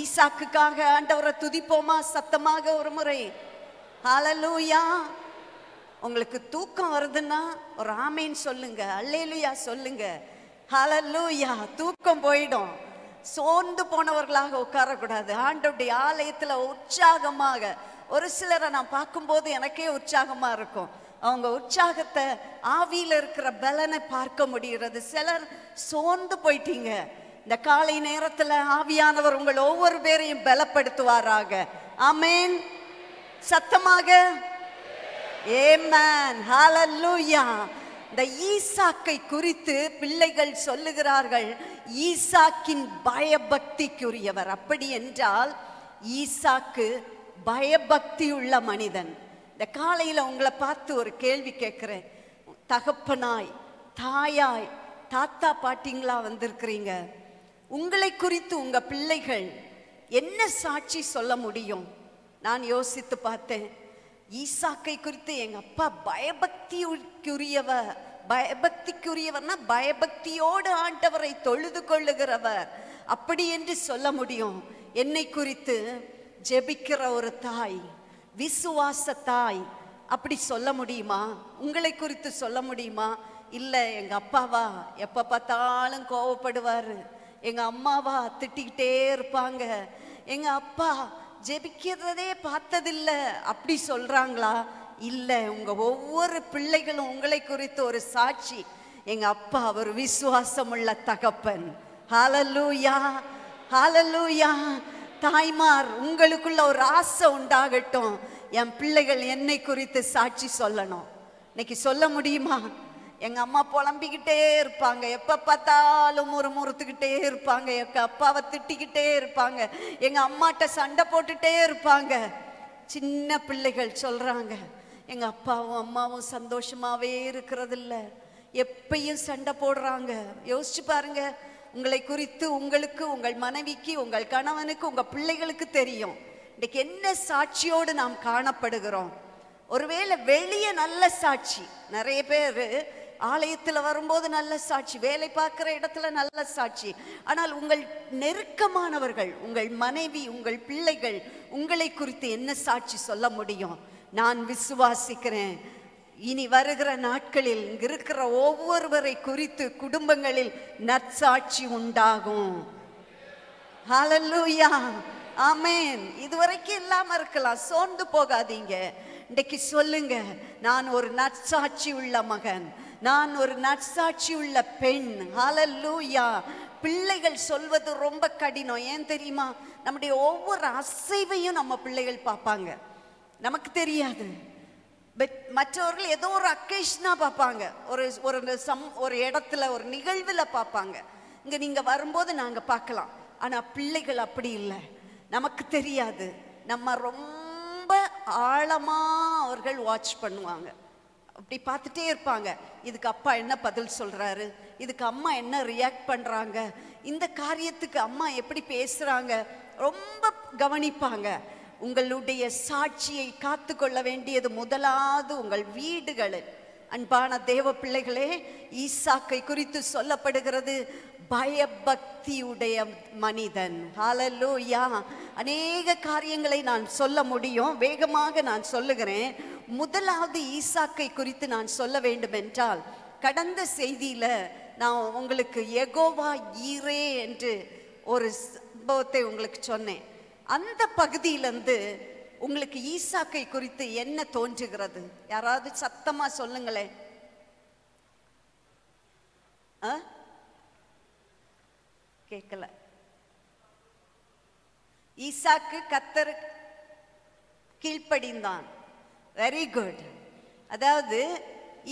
ஈசாக்குக்காக ஆண்டவரை துதிப்போமா சத்தமாக ஒரு முறை? ஹல்லேலூயா. உங்களுக்கு தூக்கம் வருதுன்னா ஒரு ஆமேன் சொல்லுங்க, அல்லேலூயா சொல்லுங்க. ஹல்லேலூயா. தூக்கம் போயிடும். சோர்ந்து போனவர்களாக உட்காரக்கூடாது. ஆண்டவருடைய ஆலயத்துல உற்சாகமாக, ஒரு சிலரை நான் பார்க்கும்போது எனக்கே உற்சாகமா இருக்கும். அவங்க உற்சாகத்தை, ஆவியில இருக்கிற பலனை பார்க்க முடிகிறது. சிலர் சோர்ந்து போயிட்டீங்க. இந்த காலை நேரத்துல ஆவியானவர் உங்கள் ஒவ்வொரு பேரையும் பலப்படுத்துவாராக. ஆமென். சத்தமாக ஆமென். ஹல்லேலூயா. இந்த ஈசாக்கை குறித்து பிள்ளைகள் சொல்லுகிறார்கள், ஈசாக்கின் பயபக்திக்குரியவர். அப்படி என்றால் ஈசாக்கு பயபக்தி உள்ள மனிதன். இந்த காலையில உங்களை பார்த்து ஒரு கேள்வி கேட்கிறேன். தகப்பனாய், தாயாய், தாத்தா பாட்டிங்களா வந்திருக்கிறீங்க. உங்களை குறித்து உங்க பிள்ளைகள் என்ன சாட்சி சொல்ல முடியும்? நான் யோசித்து பார்த்தேன். ஈசாக்கை குறித்து எங்க அப்பா பயபக்திக்குரியவர். பயபக்திக்குரியவர்னா பயபக்தியோடு ஆண்டவரை தொழுது கொள்ளுகிறவர், அப்படி என்று சொல்ல முடியும். என்னை குறித்து ஜெபிக்கிற ஒரு தாய், விசுவாச தாய், அப்படி சொல்ல முடியுமா? உங்களை குறித்து சொல்ல முடியுமா? இல்லை, எங்க அப்பாவா எப்ப பார்த்தாலும் கோவப்படுவாரு, எங்க அம்மாவா திட்டிக்கிட்டே இருப்பாங்க, எங்க அப்பா ஜெபிக்கிறதே பார்த்ததில்ல, அப்படி சொல்றாங்களா? இல்ல, உங்க ஒவ்வொரு பிள்ளைகளும் உங்களை குறித்து ஒரு சாட்சி. எங்க அப்பா ஒரு விசுவாசம் உள்ள தகப்பன். ஹல்லேலூயா, ஹல்லேலூயா. தாய்மார், உங்களுக்குள்ள ஒரு ஆசை உண்டாகட்டும், என் பிள்ளைகள் என்னை குறித்து சாட்சி சொல்லணும். இன்னைக்கு சொல்ல முடியுமா? எங்க அம்மா புலம்பிக்கிட்டே இருப்பாங்க, எப்ப பார்த்தாலும் முறுமுறுத்துக்கிட்டே இருப்பாங்க, எங்க அப்பாவை திட்டிக்கிட்டே இருப்பாங்க, எங்க அம்மாட்ட சண்டை போட்டுட்டே இருப்பாங்க. சின்ன பிள்ளைகள் சொல்றாங்க, எங்க அப்பாவும் அம்மாவும் சந்தோஷமாவே இருக்கிறது இல்ல, எப்பயும் சண்டை போடுறாங்க. யோசிச்சு பாருங்க. உங்களை குறித்து உங்களுக்கு, உங்கள் மனைவிக்கு, உங்கள் கணவனுக்கு, உங்க பிள்ளைகளுக்கு தெரியும். இன்னைக்கு என்ன சாட்சியோடு நாம் காணப்படுகிறோம்? ஒருவேளை வெளியே நல்ல சாட்சி, நிறைய பேர் ஆலயத்தில் வரும்போது நல்ல சாட்சி, வேலை பார்க்கிற இடத்துல நல்ல சாட்சி. ஆனால் உங்கள் நெருக்கமானவர்கள், உங்கள் மனைவி, உங்கள் பிள்ளைகள் உங்களை குறித்து என்ன சாட்சி சொல்ல முடியும்? நான் விசுவாசிக்கிறேன், இனி வருகிற நாட்களில் இங்க இருக்கிற ஒவ்வொருவரை குறித்து குடும்பங்களில் நற்சாட்சி உண்டாகும். ஹல்லேலூயா, ஆமென். இதுவரைக்கும் இல்லாம இருக்கலாம், சோர்ந்து போகாதீங்க. இன்னைக்கு சொல்லுங்க, நான் ஒரு நற்சாட்சி உள்ள மகன், நான் ஒரு நற்சாட்சி உள்ள பெண். ஹல்லேலூயா. பிள்ளைகள் சொல்வது ரொம்ப கடினம். ஏன் தெரியுமா? நம்முடைய ஒவ்வொரு அசைவையும் நம்ம பிள்ளைகள் பார்ப்பாங்க, நமக்கு தெரியாது. மற்றவர்கள் ஏதோ ஒரு அக்கேஷனா பார்ப்பாங்க, ஒரு இடத்துல ஒரு நிகழ்வுல பார்ப்பாங்க. இங்க நீங்க வரும்போது நாங்க பார்க்கலாம். ஆனா பிள்ளைகள் அப்படி இல்லை, நமக்கு தெரியாது. நம்ம ரொம்ப ஆழமா அவர்கள் வாட்ச் பண்ணுவாங்க, அப்படி பார்த்துட்டே இருப்பாங்க. இதுக்கு அப்பா என்ன பதில் சொல்றாரு, இதுக்கு அம்மா என்ன ரியாக்ட் பண்றாங்க, இந்த காரியத்துக்கு அம்மா எப்படி பேசுறாங்க, ரொம்ப கவனிப்பாங்க. உங்களுடைய சாட்சியை காத்து கொள்ள வேண்டியது முதலாவது உங்கள் வீடுகளில். அன்பான தேவ பிள்ளைகளே, ஈசாக்கை குறித்து சொல்லப்படுகிறது பயபக்தியுடைய மனிதன். ஹல்லேலூயா. அநேக காரியங்களை நான் சொல்ல முடியும், வேகமாக நான் சொல்லுகிறேன். முதலாவது ஈசாக்கை குறித்து நான் சொல்ல வேண்டும் என்றால், கடந்த செய்தியில நான் உங்களுக்கு யெகோவா ஈரே என்று ஒரு சம்பவத்தை உங்களுக்கு சொன்னேன். அந்த பகுதியிலிருந்து உங்களுக்கு ஈசாக்கை குறித்து என்ன தோன்றுகிறது? யாராவது சத்தமா சொல்லுங்களேன். கேட்கல. ஈசாக்கு கர்த்தர் கீழ்ப்படிந்தான். Very good. அதாவது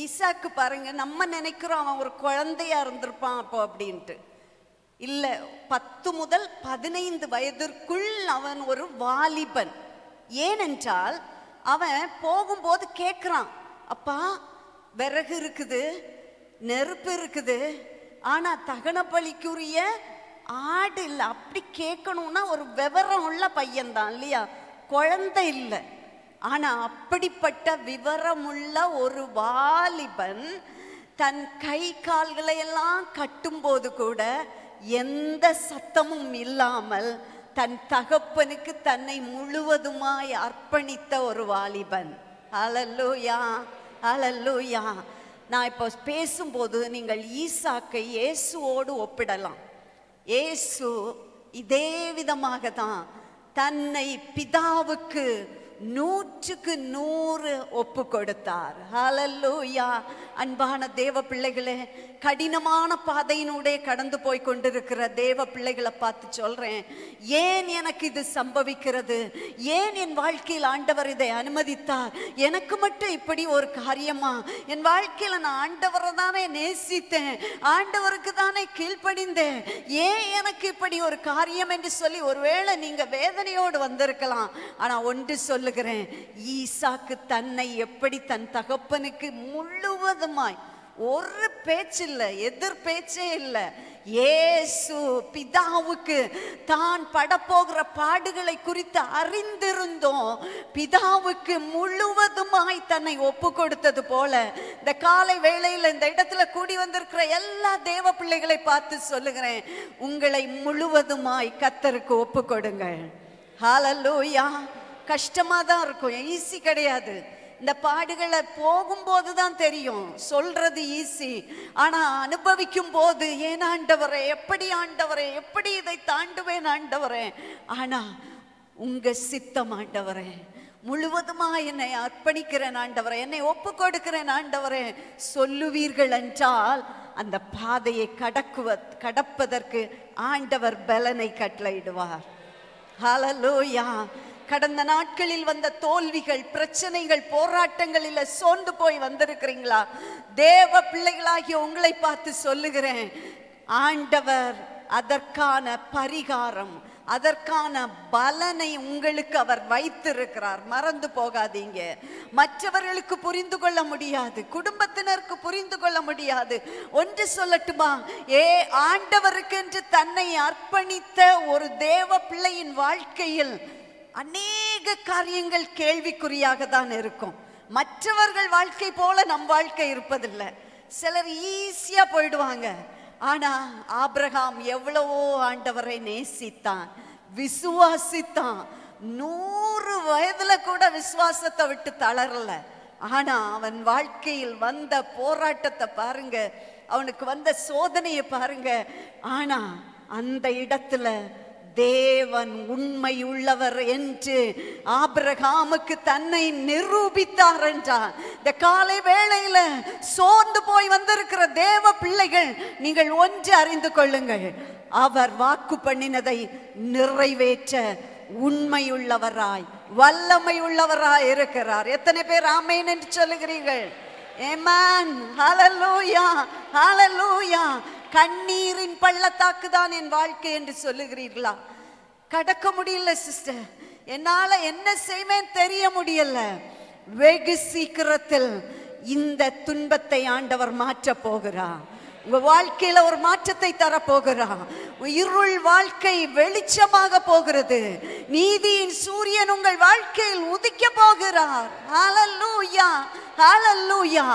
ஈசாக்கு பாருங்க, நம்ம நினைக்கிறோம் அவன் ஒரு குழந்தையா இருந்திருப்பான் அப்போ அப்படின்ட்டு. இல்லை, 10 முதல் 15 வயதிற்குள் அவன் ஒரு வாலிபன். ஏனென்றால் அவன் போகும்போது கேட்குறான், அப்பா விறகு இருக்குது, நெருப்பு இருக்குது, ஆனா தகன பலிக்குரிய ஆடு இல்லை. அப்படி கேட்கணும்னா ஒரு விவரம் உள்ள பையன்தான் இல்லையா, குழந்தை இல்லை. ஆனா அப்படிப்பட்ட விவரமுள்ள ஒரு வாலிபன் தன் கை கால்களை எல்லாம் கட்டும்போது கூட எந்த சத்தமும் இல்லாமல் தன் தகப்பனுக்கு தன்னை முழுவதுமாய் அர்ப்பணித்த ஒரு வாலிபன். ஹல்லேலூயா, ஹல்லேலூயா. நான் இப்போ பேசும்போது நீங்கள் ஈசாக்கை இயேசுவோடு ஒப்பிடலாம். இயேசு இதே விதமாக தான் தன்னை பிதாவுக்கு 100க்கு 100 ஒப்பு கொடுத்தார். ஹல்லேலூயா. அன்பான தேவ பிள்ளைகளே, கடினமான பாதையினூடே கடந்து போய் கொண்டிருக்கிற தேவ பிள்ளைகளை பார்த்து சொல்றேன், ஏன் எனக்கு இது சம்பவிக்கிறது? ஏன் என் வாழ்க்கையில் ஆண்டவர் இதை அனுமதித்தார்? எனக்கு மட்டும் இப்படி ஒரு காரியமா? என் வாழ்க்கையில நான் ஆண்டவரை தானே நேசித்தேன், ஆண்டவருக்கு தானே கீழ்ப்படிந்தேன், ஏன் எனக்கு இப்படி ஒரு காரியம் என்று சொல்லி ஒருவேளை நீங்க வேதனையோடு வந்திருக்கலாம். ஆனா ஒன்று சொல்லுகிறேன், ஈசாக்கு தன்னை எப்படி தன் தகப்பனுக்கு முழுவதுமாய், ஒரு பேச்சு இல்லை, எதிர் பேச்சே இல்லை, இயேசு பிதாவுக்கு தான் படப்போகிற பாடுகளை குறித்து அறிந்திருந்தோம், பிதாவுக்கு முழுவதுமாய் தன்னை ஒப்பு கொடுத்தது போல இந்த காலை வேளையில் இந்த இடத்துல கூடி வந்திருக்கிற எல்லா தேவ பிள்ளைகளை பார்த்து சொல்லுகிறேன், உங்களை முழுவதுமாய் கர்த்தருக்கு ஒப்பு கொடுங்கள். ஹல்லேலூயா. கஷ்டமா தான் இருக்கும், ஈஸி கிடையாது. இந்த பாடுகளை போகும்போது தான் தெரியும், சொல்றது ஈஸி, ஆனா அனுபவிக்கும் போது ஏன் ஆண்டவரே, எப்படி ஆண்டவரே, எப்படி இதை தாண்டுவேன் ஆண்டவரே? ஆனா உங்க சித்தம் ஆண்டவரே, முழுவதுமா என்னை அர்ப்பணிக்கிறேன் ஆண்டவரே, என்னை ஒப்பு கொடுக்கிறேன் ஆண்டவரே சொல்லுவீர்கள் என்றால் அந்த பாதையை கடப்பதற்கு ஆண்டவர் பலனை கட்டளையிடுவார். ஹல்லேலூயா. கடந்த நாட்களில் வந்த தோல்விகள், பிரச்சனைகள், போராட்டங்களில் சோர்ந்து போய் வந்திருக்கிறீங்களா? தேவ பிள்ளைகளாகிய உங்களை பார்த்து சொல்லுகிறேன், ஆண்டவர் அதற்கான பரிகாரம், அதற்கான பலனை உங்களுக்கு அவர் வைத்திருக்கிறார். மறந்து போகாதீங்க. மற்றவர்களுக்கு புரிந்து கொள்ள முடியாது, குடும்பத்தினருக்கு புரிந்து கொள்ள முடியாது. ஒன்று சொல்லட்டுமா, ஆண்டவருக்கு என்று தன்னை அர்ப்பணித்த ஒரு தேவ பிள்ளையின் வாழ்க்கையில் அநேக காரியங்கள் கேள்விக்குறியாக தான் இருக்கும். மற்றவர்கள் வாழ்க்கை போல நம் வாழ்க்கை இருப்பதில்லை. சிலர் ஈஸியா போயிடுவாங்க. ஆனா ஆபிரகாம் எவ்வளவோ ஆண்டவரை நேசித்தான், விசுவாசித்தான். 100 வயதுல கூட விசுவாசத்தை விட்டு தளரல. ஆனா அவன் வாழ்க்கையில் வந்த போராட்டத்தை பாருங்க, அவனுக்கு வந்த சோதனையை பாருங்க. ஆனா அந்த இடத்துல தேவன் உண்மை உள்ளவர் என்று ஆபிரகாமுக்கு தன்னை நிரூபித்தார் என்றார். இந்த காலை வேளையில சோர்ந்து போய் வந்திருக்கிற தேவ பிள்ளைகள், நீங்கள் ஒன்று அறிந்து கொள்ளுங்கள், அவர் வாக்கு பண்ணினதை நிறைவேற்ற உண்மையுள்ளவராய் வல்லமை உள்ளவராய் இருக்கிறார். எத்தனை பேர் ஆமென் என்று சொல்லுகிறீர்கள்? ஆமென். ஹல்லேலூயா, ஹல்லேலூயா. கண்ணீரின் பள்ளத்தாக்கு தான் என் வாழ்க்கை என்று சொல்லுகிறீர்களா? கடக்க முடியல சிஸ்டர், என்னால என்ன செய்வேன் தெரிய முடியல. வெகு சீக்கிரத்தில் இந்த துன்பத்தை ஆண்டவர் மாற்ற போகிறார். உங்க வாழ்க்கையில ஒரு மாற்றத்தை தரப்போகிறார். இருள் வாழ்க்கை வெளிச்சமாக போகிறது. நீதியின் சூரியன் உங்கள் வாழ்க்கையில் உதிக்க போகிறார். ஹல்லேலூயா, ஹல்லேலூயா.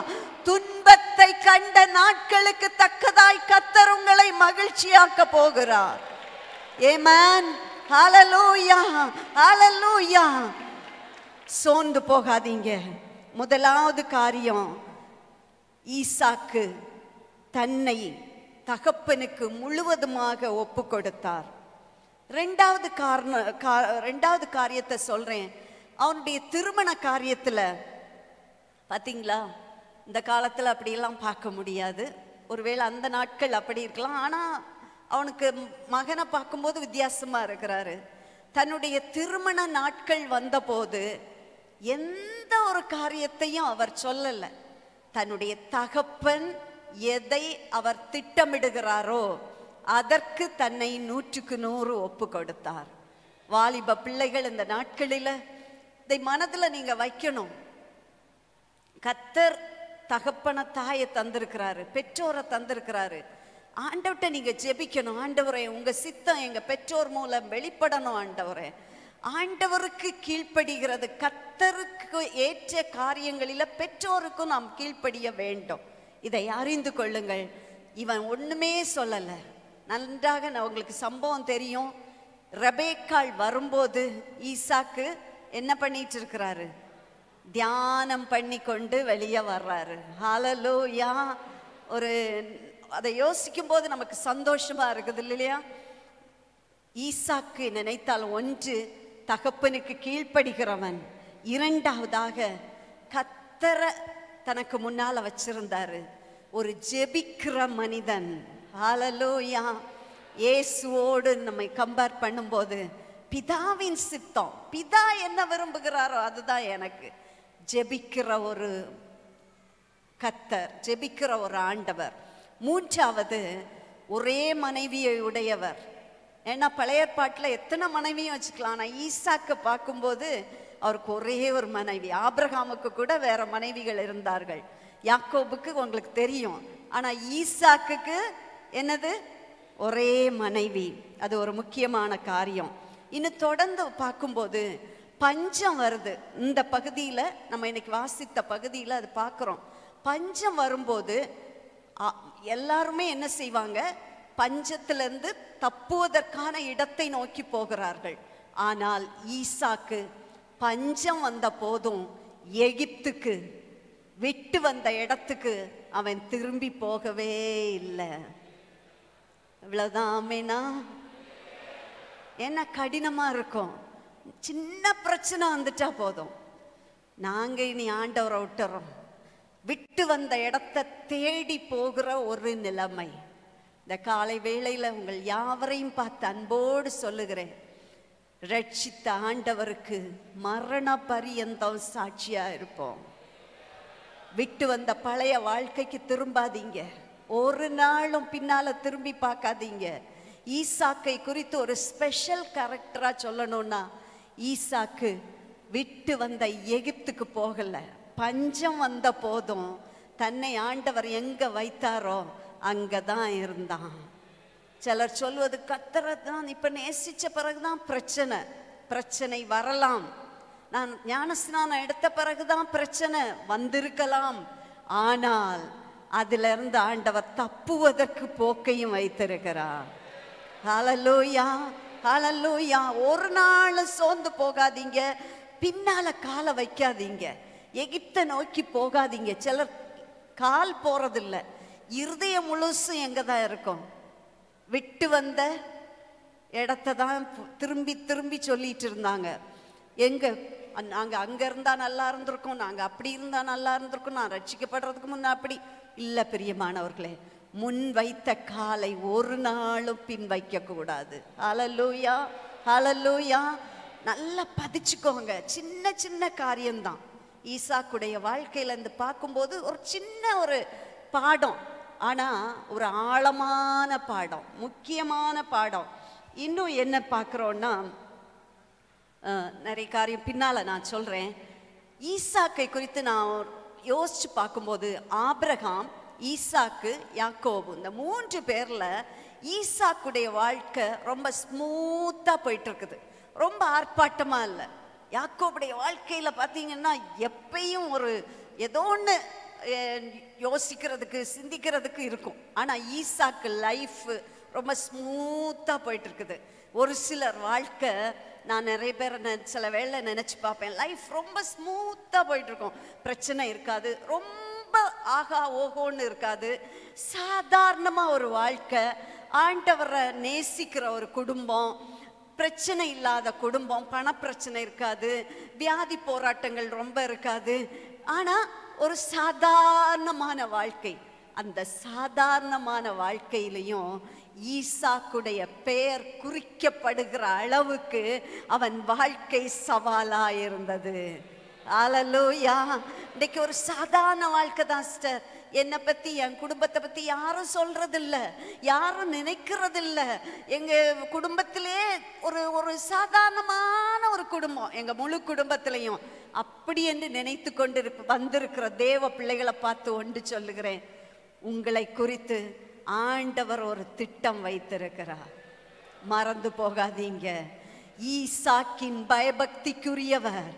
துன்பத்தை கண்ட நாட்களுக்கு தக்கதாய் கர்த்தர் உங்களை மகிழ்ச்சியாக்க போகிறார். ஆமென். ஹல்லேலூயா, ஹல்லேலூயா. சோர்ந்து போகாதீங்க. முதலாவது காரியம், ஈசாக்கு தன்னை தகப்பனுக்கு முழுவதுமாக ஒப்பு கொடுத்தார். ரெண்டாவது காரியத்தை சொல்றேன். அவனுடைய திருமண காரியத்துல பாத்தீங்களா, இந்த காலத்துல அப்படியெல்லாம் பார்க்க முடியாது. ஒருவேளை அந்த நாட்கள் அப்படி இருக்கலாம். ஆனா அவனுக்கு மகனை பார்க்கும்போது வித்தியாசமா இருக்கிறாரு. தன்னுடைய திருமண நாட்கள் வந்தபோது எந்த ஒரு காரியத்தையும் அவர் சொல்லல. தன்னுடைய தகப்பன் எதை அவர் திட்டமிடுகிறாரோ அதற்கு தன்னை 100க்கு 100 ஒப்பு கொடுத்தார். வாலிப பிள்ளைகள், இந்த நாட்களில் இதை மனதில் நீங்க வைக்கணும். கர்த்தர் தகப்பன தாயை தந்திருக்கிறாரு, பெற்றோரை தந்திருக்கிறாரு. ஆண்டவர்கிட்ட நீங்க ஜெபிக்கணும். ஆண்டவரே, உங்க சித்தம் எங்க பெற்றோர் மூலம் வெளிப்படணும். ஆண்டவரே, ஆண்டவருக்கு கீழ்ப்படுகிறது. கர்த்தருக்கு ஏற்ற காரியங்களில் பெற்றோருக்கும் நாம் கீழ்ப்படிய வேண்டும். இதை அறிந்து கொள்ளுங்கள். இவன் ஒண்ணுமே சொல்லல. நன்றாக உங்களுக்கு சம்பவம் தெரியும். ரெபேக்காள் வரும்போது ஈசாக்கு என்ன பண்ணிட்டு இருக்கிறாரு? தியானம் பண்ணி கொண்டு வெளியே வர்றாரு. ஹல்லேலூயா. ஒரு அதை யோசிக்கும் போது நமக்கு சந்தோஷமா இருக்குது இல்லையா? ஈசாக்கு நினைத்தால், ஒன்று, தகப்பனுக்கு கீழ்ப்படுகிறவன், இரண்டாவதாக கர்த்தரை தனக்கு முன்னால வச்சிருந்தாரு, ஒரு ஜெபிக்கிற மனிதன். ஹல்லேலூயா. இயேசுவோடு நம்மை கம்பேர் பண்ணும்போது பிதாவின் சித்தம், பிதா என்ன விரும்புகிறாரோ அதுதான் எனக்கு. ஜெபிக்கிற ஒரு கர்த்தர், ஜெபிக்கிற ஒரு ஆண்டவர். மூன்றாவது, ஒரே மனைவியை உடையவர். ஏன்னா பழைய ஏற்பாட்டில் எத்தனை மனைவியும் வச்சுக்கலாம். ஆனால் ஈசாக்கு பார்க்கும்போது அவருக்கு ஒரே ஒரு மனைவி. ஆபிரகாமுக்கு கூட வேற மனைவிகள் இருந்தார்கள். யாக்கோபுக்கு உங்களுக்கு தெரியும். ஆனால் ஈசாக்குக்கு என்னது? ஒரே மனைவி. அது ஒரு முக்கியமான காரியம். இன்னும் தொடர்ந்து பார்க்கும்போது பஞ்சம் வருது. இந்த பகுதியில் நம்ம இன்னைக்கு வாசித்த பகுதியில் அது பார்க்குறோம். பஞ்சம் வரும்போது எல்லாருமே என்ன செய்வாங்க? பஞ்சத்திலிருந்து தப்புவதற்கான இடத்தை நோக்கி போகிறார்கள். ஆனால் ஈசாக்கு பஞ்சம் வந்த போதும் எகிப்துக்கு விட்டு வந்த இடத்துக்கு அவன் திரும்பி போகவே இல்லை. இவ்வளவுதான். ஆமேனா? என்ன கடினமா இருக்கும். சின்ன பிரச்சனை வந்துட்டா போதும், நாங்க இனி ஆண்டவரை விட்டுறோம். விட்டு வந்த இடத்தை தேடி போகிற ஒரு நிலைமை. இந்த காலை வேளையில உங்கள் யாவரையும் பார்த்து அன்போடு சொல்லுகிறேன், ரட்சித்த ஆண்டவருக்கு மரண பரியந்தம் சாட்சியா இருப்போம். விட்டு வந்த பழைய வாழ்க்கைக்கு திரும்பாதீங்க. ஒரு நாளும் பின்னால திரும்பி பார்க்காதீங்க. ஈசாக்கை குறித்து ஒரு ஸ்பெஷல் கேரக்டரா சொல்லணும்னா, ஈசாக்கு விட்டு வந்த எகிப்துக்கு போகல. பஞ்சம் வந்த போதும் தன்னை ஆண்டவர் எங்க வைத்தாரோ அங்கதான் இருந்தான். சிலர் சொல்வது கர்த்தரை தான் இப்ப நேசிச்ச பிறகுதான் பிரச்சனை வரலாம். நான் ஞானஸ்நானம் எடுத்த பிறகுதான் பிரச்சனை வந்திருக்கலாம். ஆனால் அதுல இருந்து ஆண்டவர் தப்புவதற்கு போக்கையும் வைத்திருக்கிறார். ஹல்லேலூயா, ஹல்லேலூயா. ஒரு நாள் சோர்ந்து போகாதீங்க, பின்னால காலை வைக்காதீங்க, எகிப்தை நோக்கி போகாதீங்க. சிலர் கால் போறதில்ல, இருதயம் முழுசும் எங்க தான் இருக்கும்? விட்டு வந்த இடத்தை தான் திரும்பி திரும்பி சொல்லிட்டு இருந்தாங்க. எங்க நாங்க அங்க இருந்தா நல்லா இருந்திருக்கோம், நாங்க அப்படி இருந்தா நல்லா இருந்திருக்கோம், நான் ரட்சிக்கப்படுறதுக்கு முன்ன அப்படி இல்லை. பிரியமானவர்களே, முன் வைத்த காலை ஒரு நாளும் பின் வைக்க கூடாது. ஹல்லேலூயா, ஹல்லேலூயா. நல்லா பதிச்சுக்கோங்க. சின்ன சின்ன காரியம்தான். ஈசாக்குடைய வாழ்க்கையில இருந்து பார்க்கும்போது ஒரு சின்ன ஒரு பாடம், ஆனா ஒரு ஆழமான பாடம், முக்கியமான பாடம். இன்னும் என்ன பார்க்குறோன்னா, நிறைய காரியம் பின்னால நான் சொல்றேன். ஈசாக்கை குறித்து நான் யோசிச்சு பார்க்கும்போது, ஆபிரகாம், ஈசாக்கு, யாக்கோபு, இந்த 3 பேர்ல ஈசாக்குடைய வாழ்க்கை ரொம்ப ஸ்மூத்தா போயிட்டு இருக்குது, ரொம்ப ஆர்ப்பாட்டமா இல்லை. யாக்கோபுடைய வாழ்க்கையில பார்த்தீங்கன்னா எப்பயும் ஒரு ஏதோ ஒன்று யோசிக்கிறதுக்கு சிந்திக்கிறதுக்கு இருக்கும். ஆனா ஈசாக்கு லைஃப் ரொம்ப ஸ்மூத்தா போயிட்டு இருக்குது. ஒரு சிலர் வாழ்க்கை, நான் நிறைய பேர் சில வேளை நினைச்சு பார்ப்பேன், லைஃப் ரொம்ப ஸ்மூத்தா போயிட்டு இருக்கும், பிரச்சனை இருக்காது, ரொம்ப ஆகா ஓகோன்னு இருக்காது, சாதாரணமா ஒரு வாழ்க்கை, ஆண்டவரை நேசிக்கிற ஒரு குடும்பம், பிரச்சனை இல்லாத குடும்பம், பணப்பிரச்சனை இருக்காது, வியாதி போராட்டங்கள் ரொம்ப இருக்காது. ஆனா ஒரு சாதாரணமான வாழ்க்கை. அந்த சாதாரணமான வாழ்க்கையிலையும் ஈசாக்குடைய பெயர் குறிக்கப்படுகிற அளவுக்கு அவன் வாழ்க்கை சவாலா இருந்தது. ஹல்லேலூயா. இன்னைக்கு ஒரு சாதாரண வாழ்க்கை தான் சிஸ்டர். என்னை பத்தி, என் குடும்பத்தை பத்தி யாரும் சொல்றதில்ல, யாரும் நினைக்கிறதில்ல. எங்க குடும்பத்திலே ஒரு சாதாரணமான ஒரு குடும்பம், எங்க முழு குடும்பத்திலையும் அப்படி என்று நினைத்து கொண்டு வந்திருக்கிற தேவ பிள்ளைகளை பார்த்து ஒன்று சொல்லுகிறேன், உங்களை குறித்து ஆண்டவர் ஒரு திட்டம் வைத்திருக்கிறார். மறந்து போகாதீங்க. ஈசாக்கின் பயபக்திக்குரியவர்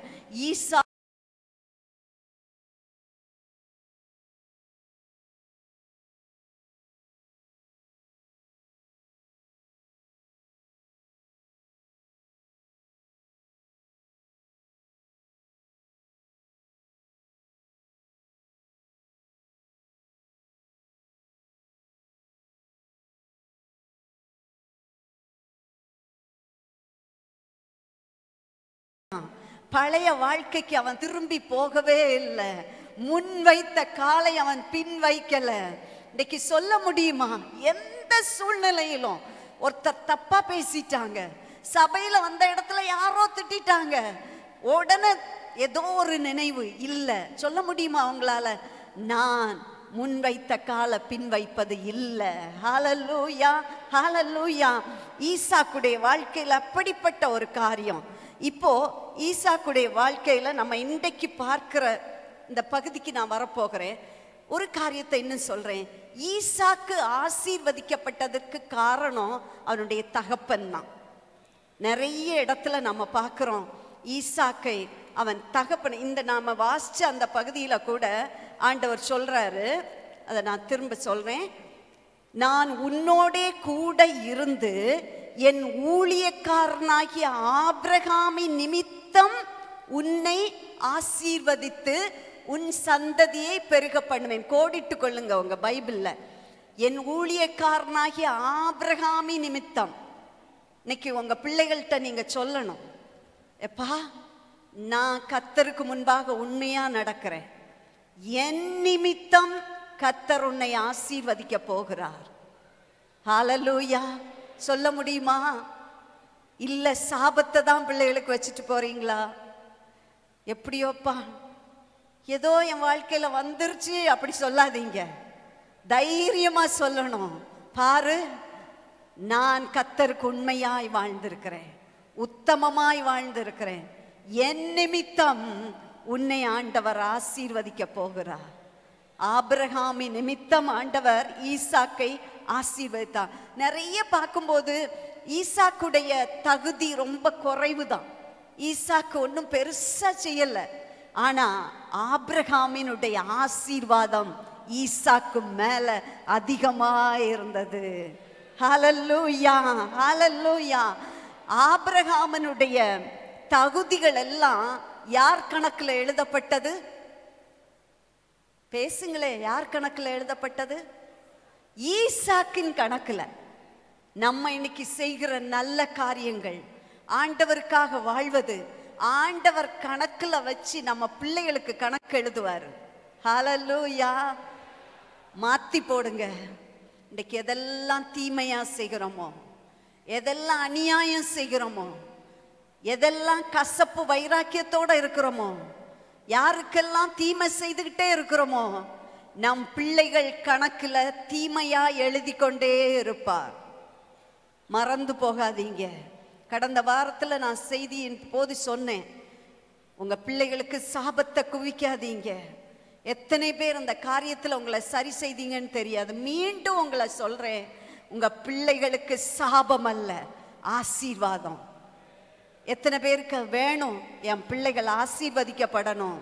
ஈசா. பழைய வாழ்க்கைக்கு அவன் திரும்பி போகவே இல்லை. முன் வைத்த காலை அவன் பின் வைக்கல. இன்னைக்கு சொல்ல முடியுமா, எந்த சூழ்நிலையிலும் ஒருத்தர் தப்பா பேசிட்டாங்க, சபையில வந்த இடத்துல யாரோ திட்டாங்க, உடனே ஏதோ ஒரு நினைவு இல்லை, சொல்ல முடியுமா அவங்களால? நான் முன் வைத்த காலை பின் வைப்பது இல்லை. ஹல்லேலூயா, ஹல்லேலூயா. ஈசாக்குடைய வாழ்க்கையில் அப்படிப்பட்ட ஒரு காரியம். இப்போ ஈசாக்குடைய வாழ்க்கையில நம்ம இன்றைக்கு பார்க்கிற இந்த பகுதிக்கு நான் வரப்போகிறேன். ஒரு காரியத்தை இன்னும் சொல்றேன். ஈசாக்கு ஆசீர்வதிக்கப்பட்டதற்கு காரணம் அவனுடைய தகப்பன் தான். நிறைய இடத்துல நம்ம பார்க்கிறோம் ஈசாக்கை அவன் தகப்பன். இந்த நாம வாசிச்ச அந்த பகுதியில கூட ஆண்டவர் சொல்றாரு, அதை நான் திரும்ப சொல்றேன். நான் உன்னோடே கூட இருந்து என் ஊழியக்காரனாகிய ஆபிரகாமின் நிமித்தம் உன்னை ஆசீர்வதித்து உன் சந்ததியை பெருக பண்ணுவேன். கோடிட்டு கொள்ளுங்க உங்க பைபிள்ல, என் ஊழியக்காரனாகிய ஆபிரகாமின் நிமித்தம். இன்னைக்கு உங்க பிள்ளைகள்கிட்ட நீங்க சொல்லணும், எப்பா நான் கர்த்தருக்கு முன்பாக உண்மையா நடக்கிறேன், என் நிமித்தம் கர்த்தர் உன்னை ஆசீர்வதிக்க போகிறார். ஹல்லேலூயா. சொல்ல முடியுமா? இல்ல சாபத்தை தான் பிள்ளைகளுக்கு வச்சுட்டு போறீங்களா? எப்படியோப்பா ஏதோ என் வாழ்க்கையில வந்துருச்சு அப்படி சொல்லாதீங்க. தைரியமா சொல்லணும், பாரு நான் கர்த்தருக்கு உண்மையாய் வாழ்ந்திருக்கிறேன், உத்தமமாய் வாழ்ந்திருக்கிறேன், என் நிமித்தம் உன்னை ஆண்டவர் ஆசீர்வதிக்க போகிறார். ஆபிரகாமின் நிமித்தம் ஆண்டவர் ஈசாக்கை ஆசீர்வதித்தார். நிறைய பார்க்கும்போது ஈசாக்குடைய தகுதி ரொம்ப குறைவுதான். ஈசாக்கு ஒன்றும் பெருசா செய்யல, ஆனா ஆபிரகாமினுடைய ஆசீர்வாதம் ஈசாக்கு மேல அதிகமா இருந்தது. ஹல்லேலூயா, ஹல்லேலூயா. ஆபிரகாமினுடைய தகுதிகள் எல்லாம் யார் கணக்குல எழுதப்பட்டது? பேசுங்களே, யார் கணக்குல எழுதப்பட்டது? ஈசாக்கின் கணக்குல. நம்ம இன்னைக்கு செய்கிற நல்ல காரியங்கள், ஆண்டவருக்காக வாழ்வது, ஆண்டவர் கணக்குல வச்சு நம்ம பிள்ளைகளுக்கு கணக்கு எழுதுவாரு. ஹல்லேலூயா. மாத்தி போடுங்க. இன்னைக்கு எதெல்லாம் தீமையா செய்கிறோமோ, எதெல்லாம் அநியாயம் செய்கிறோமோ, எதெல்லாம் கசப்பு வைராக்கியத்தோட இருக்கிறோமோ, யாருக்கெல்லாம் தீமை செய்துகிட்டே இருக்கிறோமோ, நம் பிள்ளைகள் கணக்குல தீமையா எழுதி கொண்டே இருப்பார். மறந்து போகாதீங்க. கடந்த வாரத்துல நான் செய்தியின் போது சொன்னேன், உங்க பிள்ளைகளுக்கு சாபத்தை குவிக்காதீங்க. எத்தனை பேர் அந்த காரியத்துல உங்களை சரி செய்தீங்கன்னு தெரியாது. மீண்டும் உங்களை சொல்றேன், உங்க பிள்ளைகளுக்கு சாபம் அல்ல, ஆசீர்வாதம். எத்தனை பேருக்கு வேணும் என் பிள்ளைகள் ஆசீர்வதிக்கப்படணும்?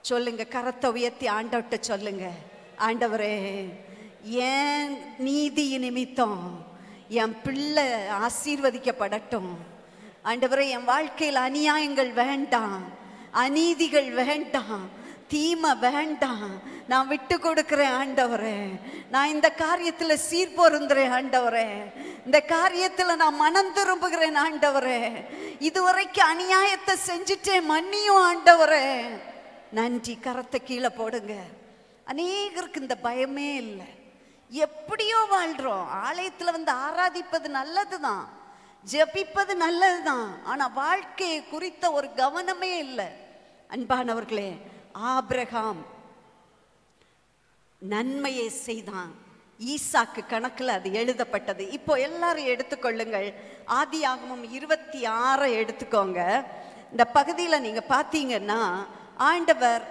சொல்லுங்க, கரத்தை உயர்த்தி ஆண்டவர்கிட்ட சொல்லுங்க, ஆண்டவரே ஏன் நீதி நிமித்தம் என் பிள்ளை ஆசீர்வதிக்கப்படட்டும். ஆண்டவரே என் வாழ்க்கையில் அநியாயங்கள் வேண்டாம், அநீதிகள் வேண்டாம், தீமை வேண்டாம். நான் விட்டு கொடுக்கிறேன் ஆண்டவரே. நான் இந்த காரியத்துல சீர் பொருந்துறேன் ஆண்டவரே. இந்த காரியத்துல நான் மனம் திரும்புகிறேன் ஆண்டவரே. இதுவரைக்கும் அநியாயத்தை செஞ்சுட்டேன், மன்னியும் ஆண்டவரே. நன்றி. கரத்தை கீழே போடுங்க. அநேகருக்கு இந்த பயமே இல்லை. எப்படியோ வாழ்றோம். ஆலயத்துல வந்து ஆராதிப்பது நல்லதுதான், ஜெபிப்பது நல்லதுதான், ஆனா வாழ்க்கையை குறித்த ஒரு கவனமே இல்லை. அன்பானவர்களே, ஆபிரகாம் நன்மையை செய்தான். ஈசாக்கு கணக்குல அது எழுதப்பட்டது. இப்போ எல்லாரும் எடுத்துக்கொள்ளுங்கள், ஆதியாகமம் 26 எடுத்துக்கோங்க. இந்த பகுதியில் நீங்க பார்த்தீங்கன்னா ஆண்டவர்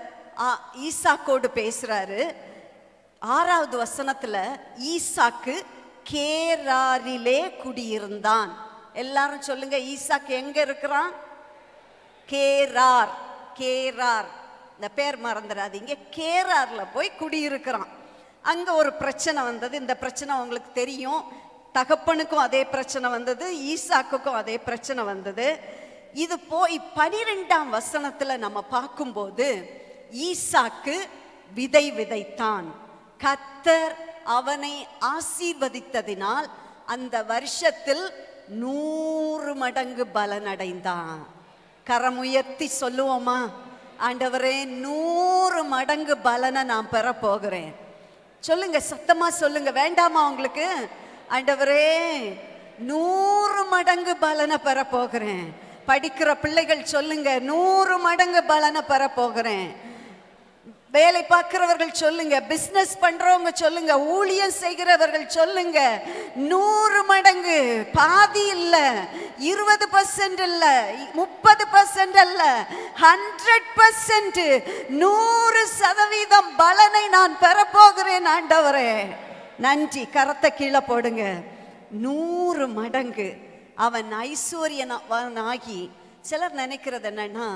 ஈசாக்கோடு பேசுறாரு. 6வது வசனத்துல ஈசாக்கு கேராரிலே குடியிருந்தான். எல்லாரும் சொல்லுங்க, ஈசாக்கு எங்க இருக்கிறான்? கேரார். கேரார், இந்த பேர் மறந்துடாதீங்க. கேரார்ல போய் குடியிருக்கிறான். அங்க ஒரு பிரச்சனை வந்தது. இந்த பிரச்சனை உங்களுக்கு தெரியும். தகப்பனுக்கும் அதே பிரச்சனை வந்தது, ஈசாக்குக்கும் அதே பிரச்சனை வந்தது. இது போய் 12ஆம் வசனத்துல நம்ம பார்க்கும்போது ஈசாக்கு விதை விதைத்தான். கர்த்தர் அவனை ஆசீர்வதித்ததினால் அந்த வருஷத்தில் 100 மடங்கு பலனடைந்தான். கரமுயர்த்தி சொல்லுவோமா? ஆண்டவரே 100 மடங்கு பலனை நான் பெற போகிறேன். சொல்லுங்க, சத்தமா சொல்லுங்க. வேண்டாமா உங்களுக்கு? ஆண்டவரே 100 மடங்கு பலனை பெற போகிறேன். படிக்கிற பிள்ளைகள் சொல்லுங்க, 100 மடங்கு பலனை பெற போகிறேன். வேலை பார்க்கிறவர்கள் சொல்லுங்க, பிசினஸ் பண்றவங்க சொல்லுங்க, ஊழியம் செய்கிறவர்கள் சொல்லுங்க, 100 மடங்கு. பாதி இல்ல, 20% இல்ல, 30% அல்ல, 100%, 100% பலனை நான் பெறப்போகிறேன் ஆண்டவரே. நன்றி. கரத்தை கீழே போடுங்க. 100 மடங்கு அவன் ஐஸ்வர்யனாகி. சிலர் நினைக்கிறது என்னன்னா,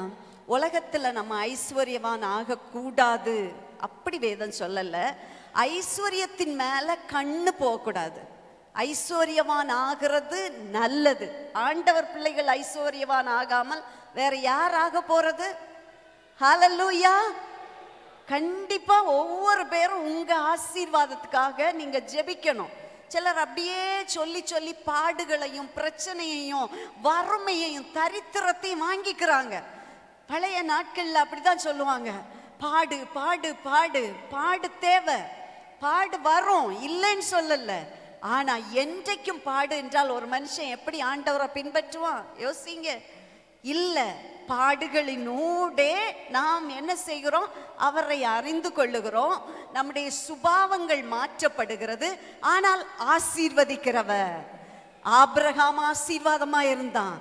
உலகத்துல நம்ம ஐஸ்வர்யவான் ஆகக்கூடாது. அப்படி வேதம் சொல்லல. ஐஸ்வர்யத்தின் மேல கண்ணு போகக்கூடாது. ஐஸ்வர்யவான் ஆகிறது நல்லது. ஆண்டவர் பிள்ளைகள் ஐஸ்வர்யவான் ஆகாமல் வேற யார் ஆக போறது? ஹல்லேலூயா. கண்டிப்பா ஒவ்வொரு பேரும் உங்க ஆசீர்வாதத்துக்காக நீங்க ஜெபிக்கணும். சிலர் அப்படியே சொல்லி சொல்லி பாடுகளையும் பிரச்சனையையும் வறுமையையும் தரித்திரத்தையும் வாங்கிக்கிறாங்க. பழைய நாட்கள்ல அப்படிதான் சொல்லுவாங்க, பாடு பாடு பாடு. பாடு தேவை, பாடு வரும், இல்லைன்னு சொல்லல. ஆனா என்றைக்கும் பாடு என்றால் ஒரு மனுஷன் எப்படி ஆண்டவரை பின்பற்றுவான்? யோசிங்க. இல்ல, பாடுகளினூடே நாம் என்ன செய்கிறோம்? அவரை அறிந்து கொள்ளுகிறோம். நம்முடைய சுபாவங்கள் மாற்றப்படுகிறது. ஆனால் ஆசீர்வதிக்கிறவர். ஆபிரகாம் ஆசீர்வாதமா இருந்தான்,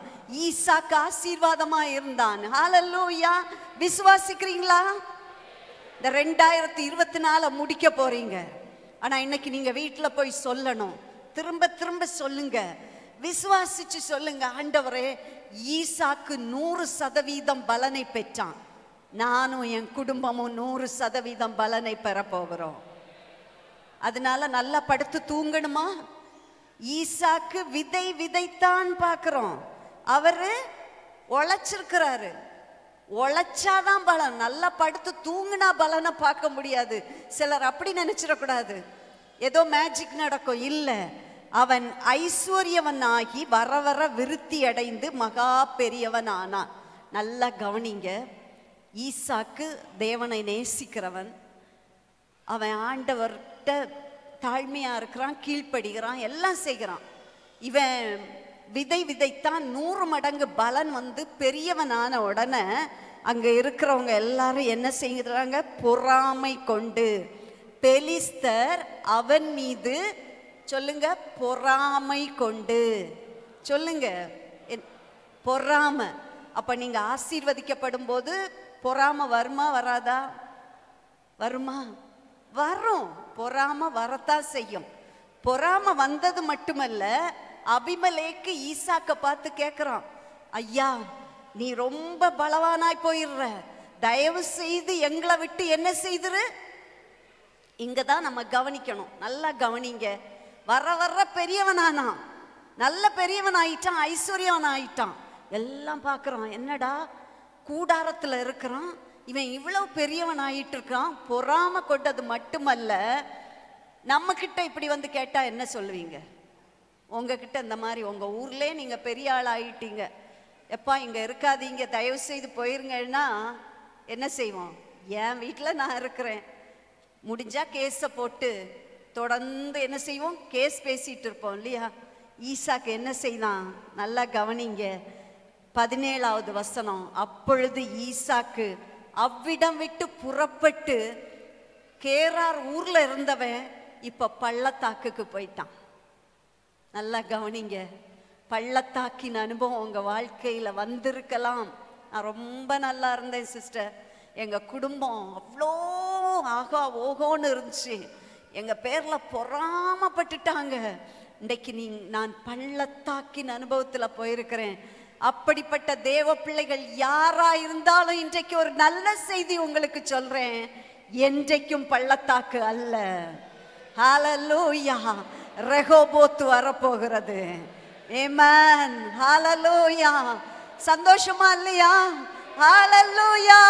ஈசாக்கு ஆசீர்வாதமா இருந்தான். ஹல்லேலூயா. விசுவாசிக்கிறீங்களா? இந்த 2024 முடிக்க போறீங்க. ஆனா இன்னைக்கு நீங்க வீட்டுல போய் சொல்லணும், திரும்ப திரும்ப சொல்லுங்க, விசுவாசிச்சு சொல்லுங்க, ஆண்டவரே ஈசாக்கு 100% பலனை பெற்றான், நானும் என் குடும்பமும் 100% பலனை பெற போகிறோம். அதனால நல்லா படுத்து தூங்கணுமா? ஈசாக்கு விதை விதைத்தான் பார்க்கிறோம். அவரு உழைச்சிருக்கிறாரு. உழைச்சாதான் பலன். நல்லா படுத்து தூங்கினா பலனை பார்க்க முடியாது. சிலர் அப்படி நினைச்சிடக்கூடாது, ஏதோ மேஜிக் நடக்கும். இல்லை, அவன் ஐஸ்வர்யவனாகி வர வர விருத்தி அடைந்து மகா பெரியவன் ஆனான். நல்லா கவனிங்க. ஈசாக்கு தேவனை நேசிக்கிறவன். அவன் ஆண்டவர்கிட்ட தாழ்மையா இருக்கிறான், கீழ்ப்படுகிறான், எல்லாம் செய்கிறான். இவன் விதை விதைத்தான். 100 மடங்கு பலன் வந்து பெரியவனான உடனே அங்க இருக்கிறவங்க எல்லாரும் என்ன செய்கிறாங்க? பொறாமை கொண்டு பெலிஸ்தர் அவன் மீது, சொல்லுங்க, பொறாமை கொண்டு. சொல்லுங்க, பொறாமை. அப்ப நீங்க ஆசீர்வதிக்கப்படும் போது பொறாமை வருமா வராதா? வருமா? வரும். பொறாமை வரத்தான் செய்யும். பொறாமை வந்தது மட்டுமல்ல, அபிமெலேக்கு ஈசாக்க பார்த்து கேட்கிறான், ஐயா நீ ரொம்ப பலவானாய் போயிடுற, தயவு செய்து எங்களை விட்டு என்ன செய்துரு. இங்கதான் நம்ம கவனிக்கணும். நல்லா கவனிங்க. வர வர பெரியவனானான், நல்ல பெரியவன் ஆயிட்டான், ஐஸ்வர்யவன் ஆயிட்டான். எல்லாம் பார்க்கறான், என்னடா கூடாரத்துல இருக்கிறான், இவன் இவ்வளவு பெரியவன் ஆயிட்டு இருக்கான். பொறாம கொண்டது மட்டுமல்ல, நம்ம கிட்ட இப்படி வந்து கேட்டா என்ன சொல்லுவீங்க? உங்ககிட்ட இந்த மாதிரி உங்க ஊர்ல நீங்க பெரிய ஆள் ஆயிட்டீங்க, எப்பா இங்க இருக்காதீங்க, தயவு செய்து போயிருங்கன்னா என்ன செய்வோம்? என் வீட்டுல நான் இருக்கிறேன், முடிஞ்சா கேஸ போட்டு தொடர்ந்து என்ன செய்வோம்? கேஸ் பேசிட்டு இருப்போம் இல்லையா? ஈசாக்கு என்ன செய்தான்? நல்லா கவனிங்க. 17வது வசனம். அப்பொழுது ஈசாக்கு அவ்விடம் விட்டு புறப்பட்டு, கேரார் ஊர்ல இருந்தவன் இப்ப பள்ளத்தாக்குக்கு போயிட்டான். நல்லா கவனிங்க. பள்ளத்தாக்கின் அனுபவம் உங்க வாழ்க்கையில வந்திருக்கலாம். நான் ரொம்ப நல்லா இருந்தேன் சிஸ்டர், எங்க குடும்பம் அவ்வளோ ஆகா ஓகோன்னு இருந்துச்சு, எங்க பேர்ல பொறாமப்பட்டுட்டாங்க. இன்றைக்கு நான் பள்ளத்தாக்கின் அனுபவத்துல போயிருக்கிறேன். அப்படிப்பட்ட தேவ பிள்ளைகள் யாரா இருந்தாலும் இன்றைக்கு ஒரு நல்ல செய்தி உங்களுக்கு சொல்றேன், என்றைக்கும் பள்ளத்தாக்கு அல்ல. ஹல்லேலூயா. ரெகோபோத் வரப்போகிறது. ஆமென். ஹல்லேலூயா. சந்தோஷமா இல்லையா? ஹல்லேலூயா,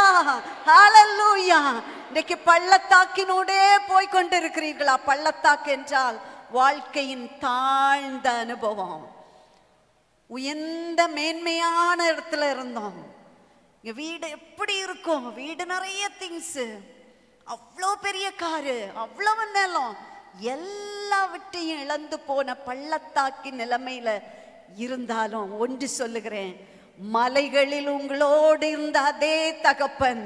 ஹல்லேலூயா. இன்னைக்கு பள்ளத்தாக்கினூடே போய் கொண்டிருக்கிறீர்களா? பள்ளத்தாக்கு என்றால் வாழ்க்கையின் தாழ்ந்த அனுபவம். உயர்ந்த மேன்மையான இடத்துல இருந்தோம், இங்க வீடு எப்படி இருக்கும்? வீடு நிறைய திங்ஸ், அவ்வளோ பெரிய காரு, அவ்வளவு நிலம், எல்லாவற்றையும் இழந்து போன பள்ளத்தாக்கின் நிலைமையில இருந்தாலும் ஒன்று சொல்லுகிறேன், மலைகளில் உங்களோடு இருந்த அதே தகப்பன்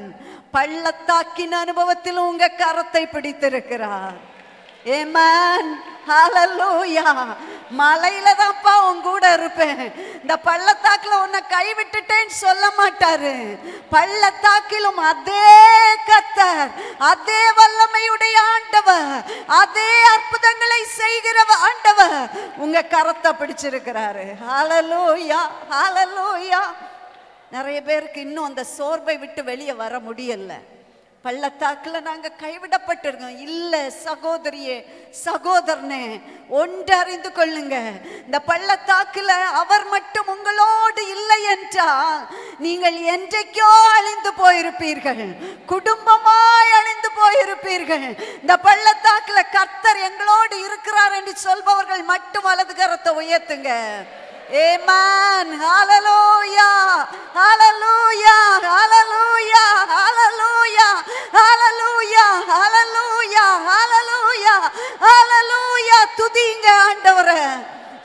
பள்ளத்தாக்கின் அனுபவத்தில் உங்க கரத்தை பிடித்திருக்கிறார். ஆமென், ஹல்லேலூயா. மலையில தான்ப்பா உன் கூட இருப்பேன், இந்த பள்ளத்தாக்குல உன்னை கைவிட்டுட்டேன்னு சொல்ல மாட்டாரு. பள்ளத்தாக்கிலும் அதே கர்த்தர், அதே வல்லமையுடைய ஆண்டவர், அதே அற்புதங்களை செய்கிற ஆண்டவர் உங்க கரத்தை பிடிச்சிருக்கிறாரு. ஹல்லேலூயா, ஹல்லேலூயா. நிறைய பேருக்கு இன்னும் அந்த சோர்வை விட்டு வெளியே வர முடியல. பள்ளத்தாக்குல நாங்க கைவிடப்பட்டிருக்கோம். இல்ல சகோதரியே, சகோதரனே, ஒன்று அறிந்து கொள்ளுங்க, இந்த பள்ளத்தாக்குல அவர் மட்டும் உங்களோடு இல்லை என்றால் நீங்கள் என்றைக்கோ அழிந்து போயிருப்பீர்கள், குடும்பமாய் அழிந்து போயிருப்பீர்கள். இந்த பள்ளத்தாக்குல கர்த்தர் எங்களோடு இருக்கிறார் என்று சொல்பவர்கள் மட்டும் வலது கரத்தை உயர்த்துங்க. ஆமென், ஹல்லேலூயா, ஹல்லேலூயா, ஹல்லேலூயா, ஹல்லேலூயா, ஹல்லேலூயா, ஹல்லேலூயா, ஹல்லேலூயா, ஹல்லேலூயா. துதிங்க ஆண்டவரே,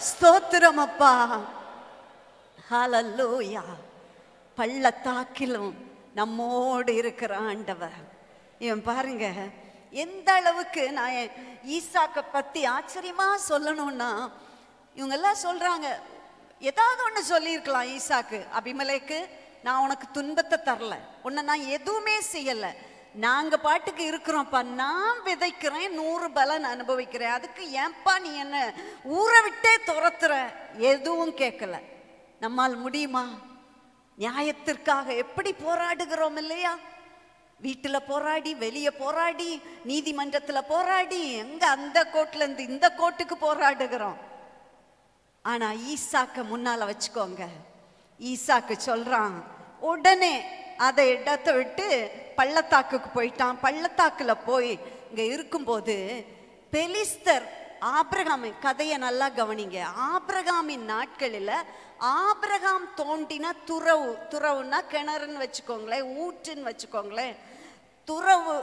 ஸ்தோத்திரம் அப்பா, ஹல்லேலூயா. பள்ளத்தாக்கிலும் நம்மோடு இருக்கிற ஆண்டவர். இவன் பாருங்க எந்த அளவுக்கு. நான் ஈசாக்கை பத்தி ஆச்சரியமா சொல்லணும்னா, இவங்க எல்லாம் சொல்றாங்க, ஏதாவது ஒன்று சொல்லியிருக்கலாம் ஈசாக்கு, அபிமெலேக்கு நான் உனக்கு துன்பத்தை தரல, உன்னை நான் எதுவுமே செய்யல, நாங்க பாட்டுக்கு இருக்கிறோம்ப்பா, நான் விதைக்கிறேன் 100 பலன் அனுபவிக்கிறேன், அதுக்கு ஏன்பா நீ என்ன ஊரை விட்டே துரத்துற? எதுவும் கேட்கல. நம்மால் முடியுமா? நியாயத்திற்காக எப்படி போராடுகிறோம் இல்லையா? வீட்டுல போராடி, வெளியே போராடி, நீதிமன்றத்துல போராடி, எங்க அந்த கோர்ட்ல இருந்து இந்த கோர்ட்டுக்கு போராடுகிறோம். ஆனா ஈசாக்க முன்னால வச்சுக்கோங்க. ஈசாக்கு சொல்றான், உடனே அதை இடத்தை விட்டு பள்ளத்தாக்குக்கு போயிட்டான். பள்ளத்தாக்குல போய் இங்க இருக்கும்போது பெலிஸ்தர் ஆபிரகாமின் கதையை நல்லா கவனிங்க. ஆபிரகாமின் நாட்களில் ஆபிரகாம் தோண்டின துறவுன்னா கிணறுன்னு வச்சுக்கோங்களேன், ஊற்றுன்னு வச்சுக்கோங்களேன். துறவு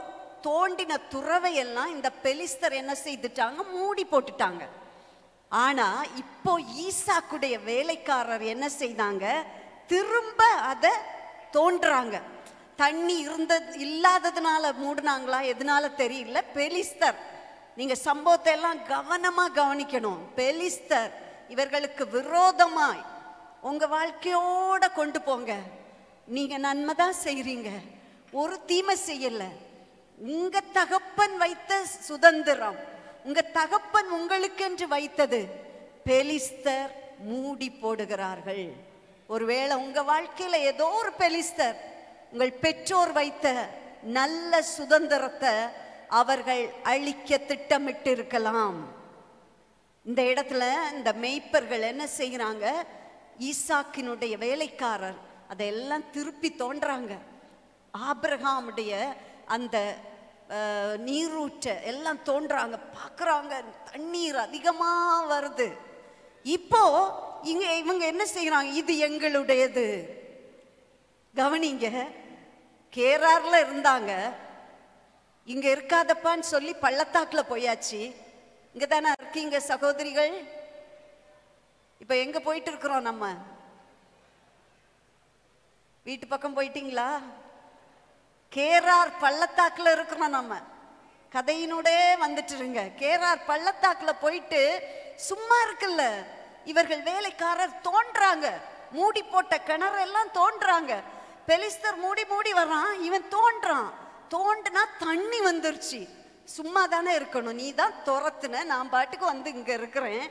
தோண்டின துறவை எல்லாம் இந்த பெலிஸ்தர் என்ன செய்துட்டாங்க? மூடி போட்டுட்டாங்க. ஆனா இப்போ ஈசாக்குடைய வேலைக்காரர் என்ன செய்தாங்க? திரும்ப அதை தோன்றாங்க. தண்ணி இல்லாததுனால மூடினாங்களா, எதனால தெரியல. பெலிஸ்தர், நீங்க சம்பவத்தை எல்லாம் கவனமா கவனிக்கணும். பெலிஸ்தர் இவர்களுக்கு விரோதமாய் உங்க வாழ்க்கையோட கொண்டு போங்க. நீங்க நன்மை தான் செய்றீங்க, ஒரு தீமை செய்யல. உங்க தகப்பன் வைத்த சுதந்திரம், உங்க தகப்பன் உங்களுக்கென்று வைத்தது, பெலிஸ்தர் மூடி போடுகிறார்கள். ஒருவேளை உங்க வாழ்க்கையில ஏதோ ஒரு பெலிஸ்தர் உங்கள் பெற்றோர் வைத்த நல்ல சுதந்திரத்தை அவர்கள் அழிக்க திட்டமிட்டு இருக்கலாம். இந்த இடத்துல இந்த மேய்ப்பர்கள் என்ன செய்யறாங்க? ஈசாக்கினுடைய வேலைக்காரர் அதையெல்லாம் திருப்பி தோன்றாங்க. ஆபிரகாமுடைய அந்த நீரூற்ற எல்லாம் தோன்றாங்க, பார்க்குறாங்க, தண்ணீர் அதிகமா வருது. இப்போ இவங்க என்ன செய்யறாங்க? இது எங்களுடையது. கவனிங்க, கேரார்ல இருந்தாங்க, இங்க இருக்காதப்பான்னு சொல்லி பள்ளத்தாக்குல போயாச்சு. இங்க தானே இருக்கீங்க சகோதரிகள். இப்ப எங்க போயிட்டு இருக்கிறோம்? நம்ம வீட்டு பக்கம் போயிட்டீங்களா? கேரார் பள்ளத்தாக்குல இருக்கிறோம். நம்ம கதையினோட வந்துட்டு இருங்க. கேரார் பள்ளத்தாக்குல போயிட்டு சும்மா இருக்குல்ல, இவர்கள் வேலைக்காரர் தோன்றாங்க, மூடி போட்ட கிணறு எல்லாம் தோன்றாங்க. பெலிஸ்தர் மூடி மூடி வர்றான், இவன் தோன்றான். தோண்டுனா தண்ணி வந்துருச்சு. சும்மா தானே இருக்கணும், நீ தான் துரத்துன, நான் பாட்டுக்கு வந்து இங்க இருக்கிறேன்,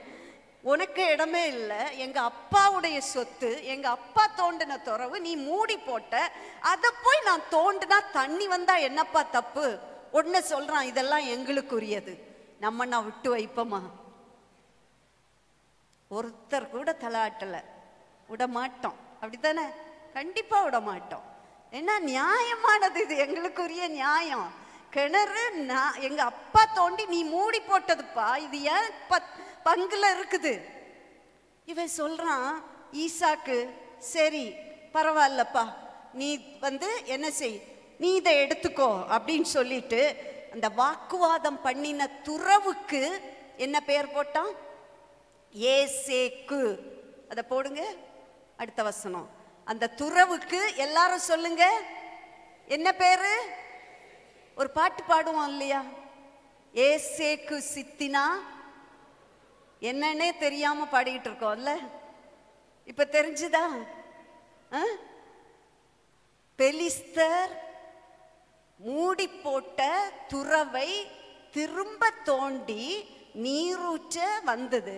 உனக்கு இடமே இல்லை, எங்க அப்பாவுடைய சொத்து, எங்க அப்பா தோண்டின துறவு, நீ மூடி போட்ட, அதை போய் நான் தோண்டுனா தண்ணி வந்தா என்னப்பா தப்பு? உடனே சொல்றான், இதெல்லாம் எங்களுக்குரியது, நம்ம நான் விட்டு வைப்போமா? ஒருத்தர் கூட தலாட்டல, விட மாட்டோம். அப்படித்தானே? கண்டிப்பா விட மாட்டோம். ஏன்னா நியாயமானது, இது எங்களுக்குரிய நியாயம். கிணறு எங்க அப்பா தோண்டி நீ மூடி போட்டதுப்பா, இது ஏன் பங்குல இருக்குது. இவன் சொல்றான் ஈசாக்கு, சரி பரவாயில்லப்பா, நீ வந்து என்ன செய், நீ இதை எடுத்துக்கோ அப்படின்னு சொல்லிட்டு அந்த வாக்குவாதம் பண்ணின துறவுக்கு என்ன பெயர் போட்டான்? ஏசேக்கு. அதை போடுங்க, அடுத்த வசனம். அந்த துறவுக்கு எல்லாரும் சொல்லுங்க, என்ன பேரு? ஒரு பாட்டு பாடுவோம் இல்லையா, ஏசேக்கு சித்தினா. என்னன்னே தெரியாம பாடிக்கிட்டு இருக்கோம்ல, இப்ப தெரிஞ்சுதா? பெலிஸ்தர் மூடி போட்ட துறவை திரும்ப தோண்டி நீரூற்ற வந்தது.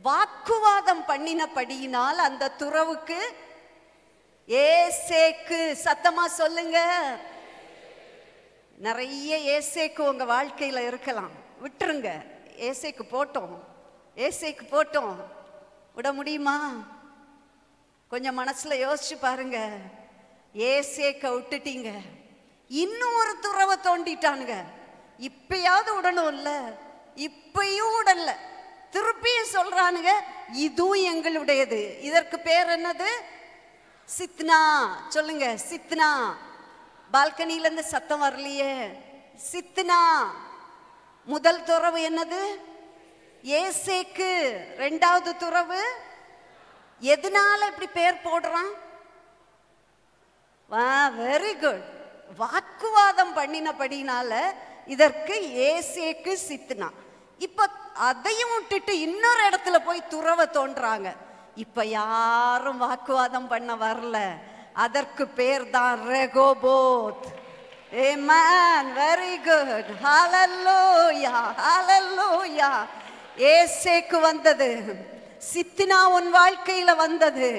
வாக்குவாதம் பண்ணினபடியினால் அந்த துறவுக்கு ஏசேக்கு. சத்தமா சொல்லுங்க. நிறைய ஏசேக்கு உங்க வாழ்க்கையில இருக்கலாம், விட்டுருங்க. ஏசேக்கு போட்டோம், ஏசேக்கு போட்டோம், விட முடியுமா? கொஞ்சம் மனசுல யோசிச்சு பாருங்க. ஏசேக்க விட்டுட்டீங்க, இன்னும் ஒரு துறவை தோண்டிட்டானுங்க. இப்பயாவது விடணும் இல்ல, இப்பயும் விடல. திருப்பியும் சொல்றானுங்க, இதுவும் எங்களுடையது. இதற்கு பேர் என்னது? சித்னா. சொல்லுங்க, சித்னா. பால்கனில இருந்து சத்தம் வரலையே. சித்னா. முதல் துறவு என்னது? ஏசேக்கு. ரெண்டாவது துறவு எதனால இப்படி பேர் போடுறான்? Very good. வாக்குவாதம் பண்ணினபடினால இதற்கு ஏசேக்கு சித்னா. இப்ப அதையும் விட்டுட்டு இன்னொரு இடத்துல போய் துறவை தோன்றாங்க. இப்ப யாரும் வாக்குவாதம் பண்ண வரல. அதற்கு பேர் தான் Rehoboth. Amen. Very good. Hallelujah, hallelujah. ஏசேக்கு வந்தது, சித்னா உன் வாழ்க்கையில வந்தது.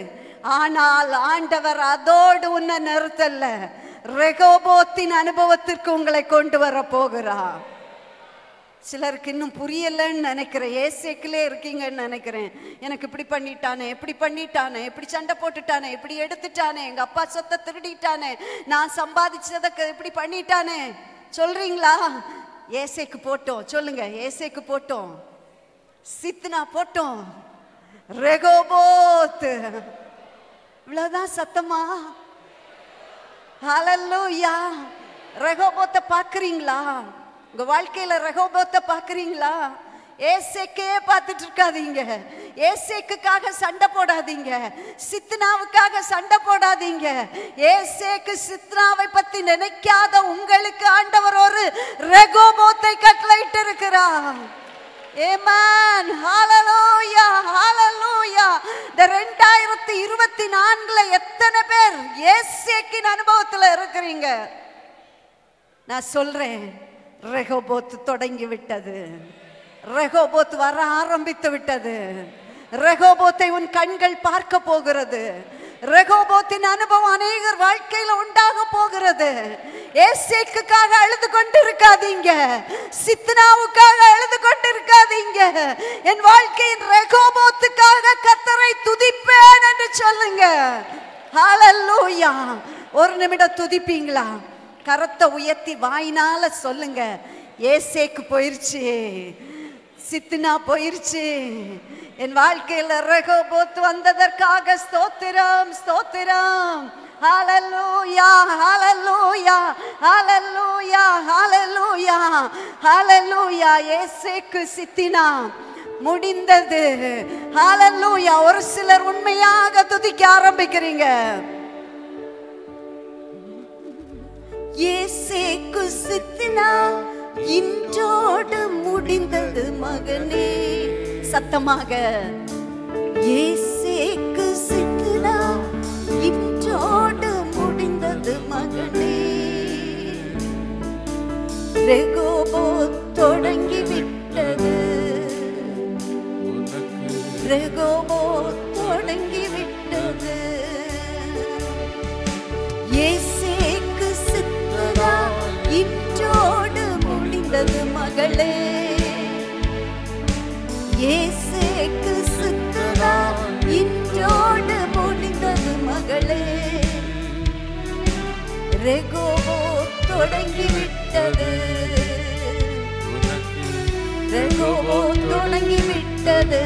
ஆனால் ஆண்டவர் அதோடு உன்னை நிறுத்தல, ரெகோபோத்தின் அனுபவத்திற்கு உங்களை கொண்டு வர போகிறார். சிலருக்கு இன்னும் புரியலன்னு நினைக்கிறேன், ஏசேக்கிலே இருக்கீங்கன்னு நினைக்கிறேன். எனக்கு இப்படி பண்ணிட்டானே, இப்படி பண்ணிட்டானே, இப்படி சண்டை போட்டுட்டானே, இப்படி எடுத்துட்டானே, எங்க அப்பா சொத்தை திருடிட்டானே, நான் சம்பாதிச்சதை இப்படி பண்ணிட்டானே சொல்றீங்களா? ஏசேக்கு போட்டோம். சொல்லுங்க, ஏசேக்கு போட்டோம், சித்னா போட்டோம், ரெகோபோத். இவ்வளவுதான் சத்தமா? ஹalleluya. ரெகோபோத்தை பாக்குறீங்களா? உங்க வாழ்க்கையில ரெகோபோத்தை பாக்குறீங்களா? ஏசேக்கே பார்த்துட்டு இருக்காதீங்க. ஏசேக்குக்காக சண்டை போடாதீங்க, சித்னாவுக்காக சண்டை போடாதீங்க. ஏசேக்கு சித்னாவை பத்தி நினைக்காத உங்களுக்கு ஆண்டவர் ஒரு ரெகோபோத்தை கட்டளையிட்டு இருக்கிறார். ஆமென். ஹalleluya, ஹalleluya. இந்த 2024ல எத்தனை பேர் ஏசேக்கின் அனுபவத்துல இருக்கிறீங்க? நான் சொல்றேன், ரெகோபோத் தொடங்கி விட்டது. ரெகோபோத் வர ஆரம்பித்து விட்டது. ரெகோபோத்தை உன் கண்கள் பார்க்க போகிறது. ரெகோபோத்தின் அனுபவம் அநேகர் வாழ்க்கையில உண்டாக போகிறது. ஏசேக்குக்காக அழுது கொண்டிருக்காதீங்க, சித்னாவுக்காக அழுது கொண்டிருக்காதீங்க. என் வாழ்க்கையின் ரெகோபோத்துக்காக கர்த்தரை துதிப்பேன் என்று சொல்லுங்க. ஹalleluya. ஒரு நிமிடம் துதிப்பீங்களா? கரத்தை உயர்த்தி வாயினால சொல்லுங்க, ஏசேக்கு போயிருச்சு, சித்னா போயிருச்சு. என் வாழ்க்கையில ரெகோபோத் வந்ததற்காக ஸ்தோத்திரம், ஸ்தோத்திரம். ஹalleluya, ஹalleluya, ஹalleluya, ஹalleluya, ஹalleluya. ஏசேக்கு சித்னா முடிந்தது. ஹalleluya. ஒரு சிலர் உண்மையாக துதிக்க ஆரம்பிக்கிறீங்க. ஏசேக்கு சித்னா இன்றோடு முடிந்தது மகனே. சத்தமாக, ஏசேக்கு சித்னா இன்றோடு முடிந்தது மகனே. ரெகோபோத் தொடங்கி விட்டது, ரெகோபோத் தொடங்கி விட்டது. ஏசேக்கு சித்னா இன்றோடு முடிந்தது மகளே. ஏசேக்கு சித்னா இன்றோடு முடிந்தது மகளே. ரெகோபோத் தொடங்கி விட்டது, ரெகோபோத் தொடங்கி விட்டது.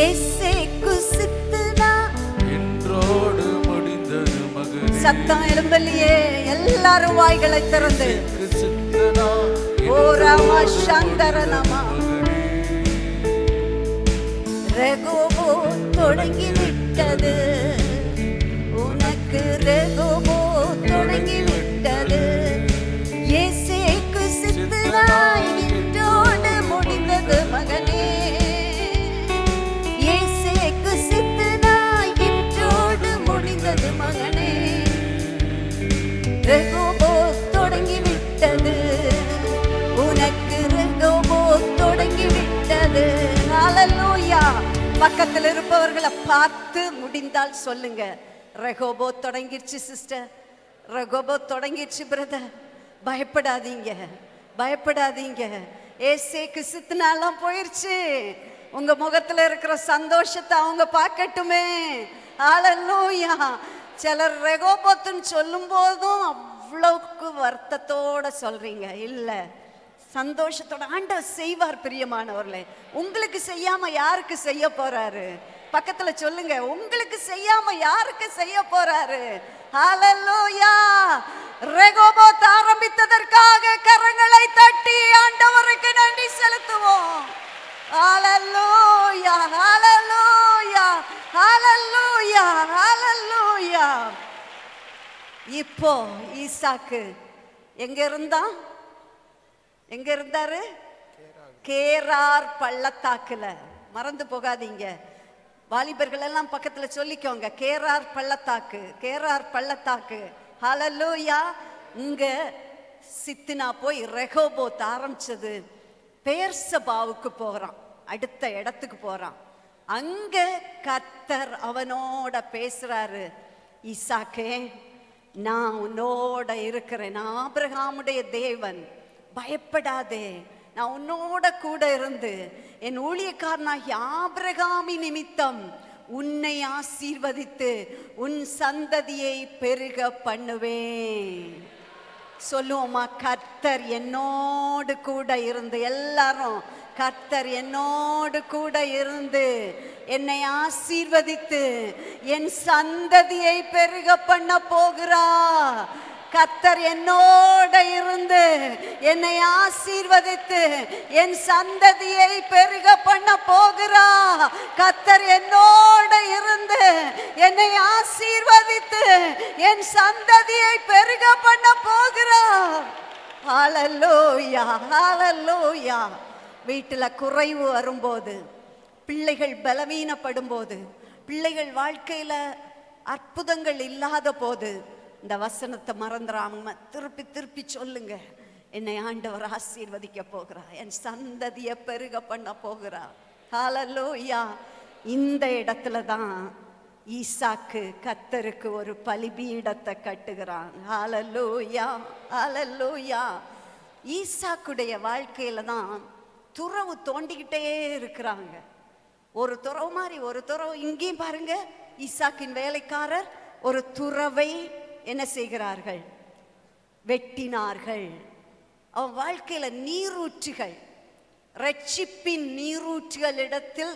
ஏசேக்கு சித்னா இன்றோடு சத்தம் எழும்பலியே. எல்லாரும் வாய்களை திறந்து ஓ ராமா சந்தரனமா ரெகோபோ தொடங்கி விட்டது. உனக்கு ரெகோபோ தொடங்கி விட்டது. இயேசுவுக்கு சித்தனாய் இன்றோடு முடிந்தது மகனே. இயேசுவுக்கு சித்தனாய் இன்றோடு முடிந்தது மகனே. ரெகோபோ தொடங்கி விட்டது. உனக்கு ரெகோபோ தொடங்கி விட்டது. ஹல்லேலூயா. பக்கத்தில் இருப்பவர்களை பார்த்து முடிந்தால் சொல்லுங்க, ரெகோபோ தொடங்கிடுச்சு சிஸ்டர், ரெகோபோ தொடங்கிடுச்சு பிரதர். பயப்படாதீங்க, பயப்படாதீங்க. ஏசேக்கு சித்தனாலாம் போயிருச்சு. உங்க முகத்துல இருக்கிற சந்தோஷத்தை அவங்க பார்க்கட்டுமே. ஹல்லேலூயா. சிலர் ரெகோபோத்துன்னு சொல்லும் போதும் அவ்வளவுக்கு வருத்தத்தோட சொல்றீங்க. இல்ல, சந்தோஷத்தோட ஆண்டவர் செய்வார். பிரியமானவர்களே, உங்களுக்கு செய்யாம யாருக்கு செய்ய போறாரு? பக்கத்துல சொல்லுங்க, உங்களுக்கு செய்யாம யாருக்கு செய்ய போறாரு? ஹல்லேலூயா. ரெகோபோத் ஆரம்பித்ததற்காக கரங்களை தட்டி ஆண்டவருக்கு நன்றி செலுத்துவோம். ஹல்லேலூயா, ஹல்லேலூயா, ஹல்லேலூயா, ஹல்லேலூயா. இப்போ ஈசாக்கு எங்க இருந்தான்? எங்க இருந்தாரு? கேரார் பள்ளத்தாக்குல. மறந்து போகாதீங்க வாலிபர்கள் எல்லாம், பக்கத்துல சொல்லிக்கோங்க, கேரார் பள்ளத்தாக்கு, கேரார் பள்ளத்தாக்கு. ஹல்லேலூயா. இங்க சித்தினா போய் ரெகோபோத் ஆரம்பிச்சது பெயர்சபாவுக்கு போறான், அடுத்த இடத்துக்கு போறான். அங்க கர்த்தர் அவனோட பேசுறாரு, ஈசாக்கே நான் உன்னோட இருக்கிறேன், நான் ஆபிரகாமுடைய தேவன், பயப்படாதே, நான் உன்னோட கூட இருந்து என் ஊழியக்காரனாகிய ஆபிரகாமி நிமித்தம் உன்னை ஆசீர்வதித்து உன் சந்ததியை பெருக பண்ணுவேன். சொல்லுவோமா, கர்த்தர் என்னோடு கூட இருந்து. எல்லாரும், கர்த்தர் என்னோடு கூட இருந்து என்னை ஆசீர்வதித்து என் சந்ததியை பெருக பண்ண போகிறா. கர்த்தர் என்னோட இருந்து என்னை ஆசீர்வதித்து என் சந்ததியை பெருக பண்ண போகிறா. கர்த்தர் என்னோட இருந்து என்னை ஆசீர்வதித்து என் சந்ததியை பெருக பண்ண போகிறா. ஹல்லேலூயா, ஹல்லேலூயா. வீட்டுல குறைவு வரும்போது, பிள்ளைகள் பலவீனப்படும் போது, பிள்ளைகள் வாழ்க்கையில அற்புதங்கள் இல்லாத போது இந்த வசனத்தை மறந்துடாம திருப்பி திருப்பி சொல்லுங்க, என்னை ஆண்டவர் ஆசீர்வதிக்க போகிறா, என் சந்ததியை பெருக பண்ண போகிறா. ஹல்லேலூயா. இந்த இடத்துல தான் ஈசாக்கு கர்த்தருக்கு ஒரு பலிபீடத்தை கட்டுகிறான். ஹல்லேலூயா, ஹல்லேலூயா. ஈசாக்குடைய வாழ்க்கையில தான் துறவு தோண்டிக்கிட்டே இருக்கிறாங்க. ஒரு துறவு மாதிரி ஒரு துறவு. இங்கேயும் பாருங்க, ஈசாக்கின் வேலைக்காரர் ஒரு துறவை என்ன செய்கிறார்கள்? வெட்டினார்கள். அவன் வாழ்க்கையில நீரூற்றுகள், ரட்சிப்பின் நீரூற்றுகள் இடத்தில்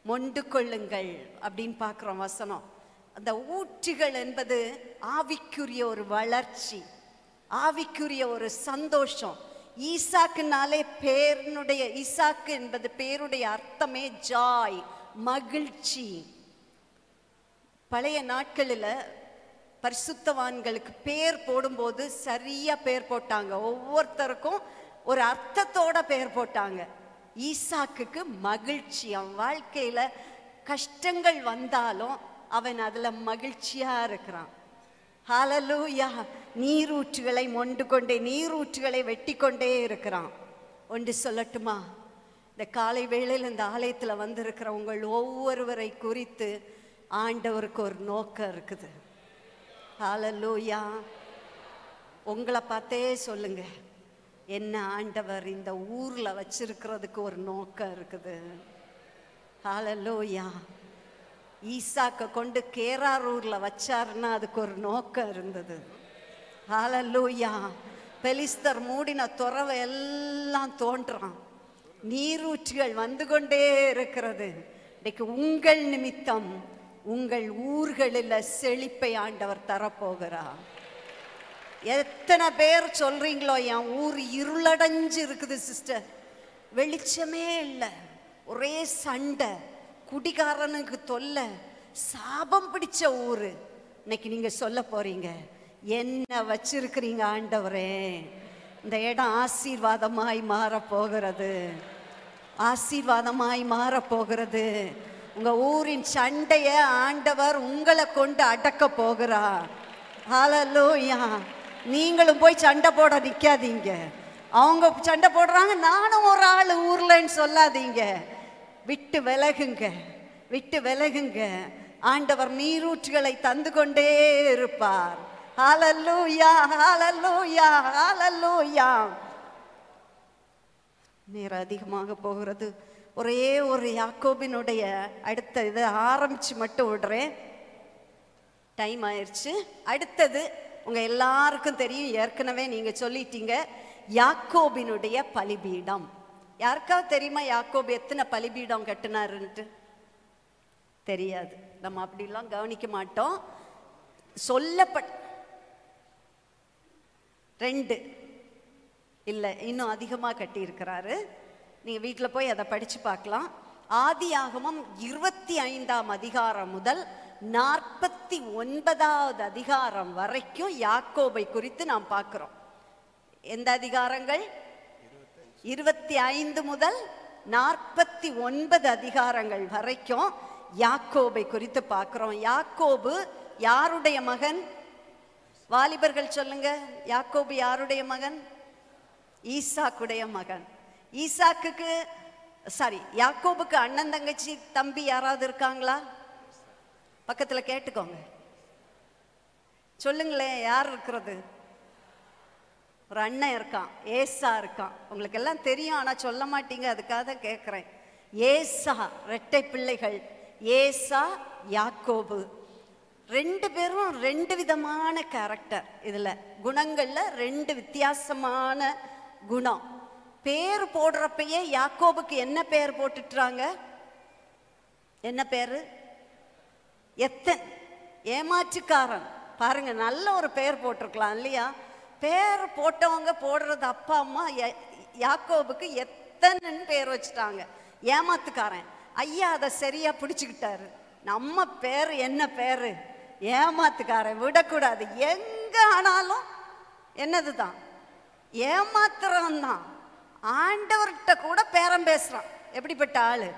மொண்டு கொள்ளுங்கள் அப்படின்னு பார்க்கிறோம் வசனம். அந்த ஊற்றுகள் என்பது ஆவிக்குரிய ஒரு வளர்ச்சி, ஆவிக்குரிய ஒரு சந்தோஷம். ஈசாக்குனாலே பேருடைய, ஈசாக்கு என்பது பேருடைய அர்த்தமே ஜாய், மகிழ்ச்சி. பழைய நாட்களில் பரிசுத்தவான்களுக்கு பேர் போடும்போது சரியா பேர் போட்டாங்க. ஒவ்வொருத்தருக்கும் ஒரு அர்த்தத்தோட பேர் போட்டாங்க. ஈசாக்குக்கு மகிழ்ச்சி. அவன் வாழ்க்கையில கஷ்டங்கள் வந்தாலும் அவன் அதுல மகிழ்ச்சியா இருக்கிறான். ஹல்லேலூயா. நீரூற்றுகளை மொண்டு கொண்டே, நீரூற்றுகளை வெட்டி கொண்டே இருக்கிறான். ஒன்று சொல்லட்டுமா, இந்த காலை வேளையில் இந்த ஆலயத்தில் வந்திருக்கிற உங்கள் ஒவ்வொருவரை குறித்து ஆண்டவருக்கு ஒரு நோக்கம் இருக்குது. ஹல்லேலூயா. உங்களை பார்த்தே சொல்லுங்க, என்ன ஆண்டவர் இந்த ஊர்ல வச்சிருக்கிறதுக்கு ஒரு நோக்கம் இருக்குது. ஹல்லேலூயா. ஈசாக்க கொண்டு கேராரூர்ல வச்சாருன்னா அதுக்கு ஒரு நோக்கம் இருந்தது. ஹல்லேலூயா. பெலிஸ்தர் மூடின துறவை எல்லாம் தோன்றான், நீரூற்றுகள் வந்து கொண்டே இருக்கிறது. இன்னைக்கு உங்கள் நிமித்தம் உங்கள் ஊர்களில் செழிப்பை ஆண்டவர் தரப்போகிறார். எத்தனை பேர் சொல்றீங்களோ என் ஊர் இருளடைஞ்சு இருக்குது சிஸ்டர், வெளிச்சமே இல்லை, ஒரே சண்டை, குடிகாரனுக்கு தொல்லை, சாபம் பிடிச்ச ஊரு. இன்னைக்கு நீங்க சொல்ல போறீங்க, என்ன வச்சிருக்கிறீங்க ஆண்டவரே, இந்த இடம் ஆசீர்வாதமாய் மாறப்போகிறது, ஆசீர்வாதமாய் மாறப்போகிறது. உங்க ஊரின் சண்டைய ஆண்டவர் உங்களை கொண்டு அடக்க போகிறார். ஹல்லேலூயா. நீங்களும் போய் சண்டை போட நிக்காதீங்க. அவங்க சண்டை போடுறாங்க, நானும் ஒரு ஆள் ஊர்லன்னு சொல்லாதீங்க. விட்டு விலகுங்க, விட்டு விலகுங்க. ஆண்டவர் நீரூற்றுகளை தந்து கொண்டே இருப்பார். ஹல்லேலூயா, ஹல்லேலூயா, ஹல்லேலூயா. நேரம் அதிகமாக போகிறது. ஒரே ஒரு யாக்கோபினுடைய அடுத்த இதை ஆரம்பிச்சு மட்டும் விடுறேன், டைம் ஆயிடுச்சு. அடுத்தது உங்க எல்லாருக்கும் தெரியும், ஏற்கனவே நீங்க சொல்லிட்டீங்க, யாக்கோபினுடைய பலிபீடம். யாருக்காவது தெரியுமா யாக்கோபு எத்தனை பலிபீடம் கட்டினாருன்ட்டு? தெரியாது, நம்ம அப்படிலாம் கவனிக்க மாட்டோம். சொல்லப்பட்ட 2 இல்லை, இன்னும் அதிகமாக கட்டியிருக்கிறாரு. நீங்கள் வீட்டில் போய் அதை படித்து பார்க்கலாம். ஆதியாகமம் 25ஆம் அதிகாரம் முதல் 49வது அதிகாரம் வரைக்கும் யாக்கோபை குறித்து நாம் பார்க்கிறோம். எந்த அதிகாரங்கள்? 25 முதல் 49 அதிகாரங்கள் வரைக்கும் யாக்கோபை குறித்து பார்க்கிறோம். யாக்கோபு யாருடைய மகன்? வாலிபர்கள் சொல்லுங்க, யாக்கோபு யாருடைய மகன்? ஈசாக்குடைய மகன். ஈசாக்குக்கு யாக்கோபுக்கு அண்ணன் தங்கச்சி தம்பி யாராவது இருக்காங்களா? பக்கத்துல கேட்டுக்கோங்க, சொல்லுங்களேன், யார் இருக்கிறது? ஒரு அண்ணன் இருக்கான், ஏசா இருக்கான். உங்களுக்கு எல்லாம் தெரியும், ஆனா சொல்ல மாட்டீங்க, அதுக்காக கேட்கிறேன். ஏசா, இரட்டை பிள்ளைகள், ஏசா யாக்கோபு. 2 பேரும் 2 விதமான கேரக்டர். இதுல குணங்கள்ல 2 வித்தியாசமான குணம். பேர் போடுறப்பயே யாக்கோபுக்கு என்ன பேர் போட்டுட்டாங்க? என்ன பேரு? எத்தன், ஏமாற்றுக்காரன். பாருங்க, நல்ல ஒரு பேர் போட்டிருக்கலாம் இல்லையா? பேர் போட்டவங்க போடுறது அப்பா அம்மா யாக்கோபுக்கு எத்தன்னு பேர் வச்சுட்டாங்க. ஏமாத்துக்காரன். ஐயா அதை சரியா பிடிச்சுக்கிட்டாரு. நம்ம பேர் என்ன பேரு? ஏமாத்துக்காரன். விடக்கூடாது, எங்க ஆனாலும் என்னதுதான்? ஏமாத்துறவன் தான். ஆண்டவர்கிட்ட கூட பேரம் பேசுறான். எப்படிப்பட்ட ஆளு?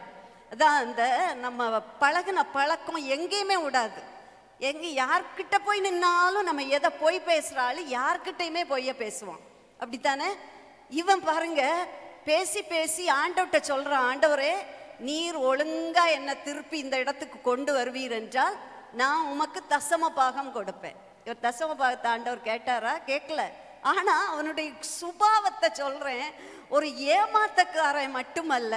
அதான் இந்த நம்ம பழகின பழக்கம் எங்கேயுமே விடாது. எங்க யார்கிட்ட போய் நின்னாலும் நம்ம எதை போய் பேசுற ஆளு யார்கிட்டையுமே பொய்ய பேசுவான். அப்படித்தானே? இவன் பாருங்க, பேசி பேசி ஆண்டவர்கிட்ட சொல்றான், ஆண்டவரே நீர் ஒழுங்கா என்ன திருப்பி இந்த இடத்துக்கு கொண்டு வருவீர் என்றால் நான் உமக்கு தசம பாகம் கொடுப்பேன். இவர் தசம பாகத்தை ஆண்டவர் கேட்டாரா? கேட்கல. ஆனா அவனுடைய சுபாவத்தை சொல்றேன். ஒரு ஏமாத்தக்காரன் மட்டுமல்ல,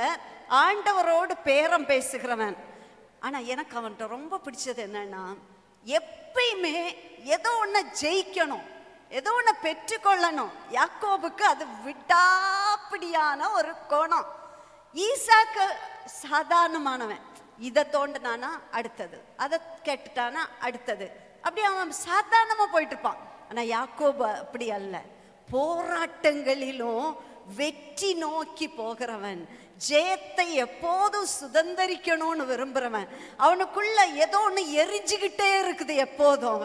ஆண்டவரோடு பேரம் பேசுகிறவன். ஆனா எனக்கு அவன்கிட்ட ரொம்ப பிடிச்சது என்னன்னா, எப்பயுமே ஏதோ ஒண்ணு ஜெயிக்கணும், ஏதோ ஒண்ணு பெற்றுக்கொள்ளணும். யாக்கோபுக்கு அது விடாப்பிடியான ஒரு கோணம். ஈசாக்கு சாதாரணமானவன். இதை தோண்டினானா அடுத்தது, அதை கேட்டுட்டானா அடுத்தது, அப்படி அவன் சாதாரணமா போயிட்டு இருப்பான். ஆனா யாக்கோபு அப்படி அல்ல. போராட்டங்களிலும் வெற்றி நோக்கி போகிறவன், ஜெயத்தை எப்போதும் சுதந்திரிக்கணும்னு விரும்புறவன். அவனுக்குள்ள ஏதோ ஒண்ணு எரிஞ்சுக்கிட்டே இருக்குது எப்போதும்.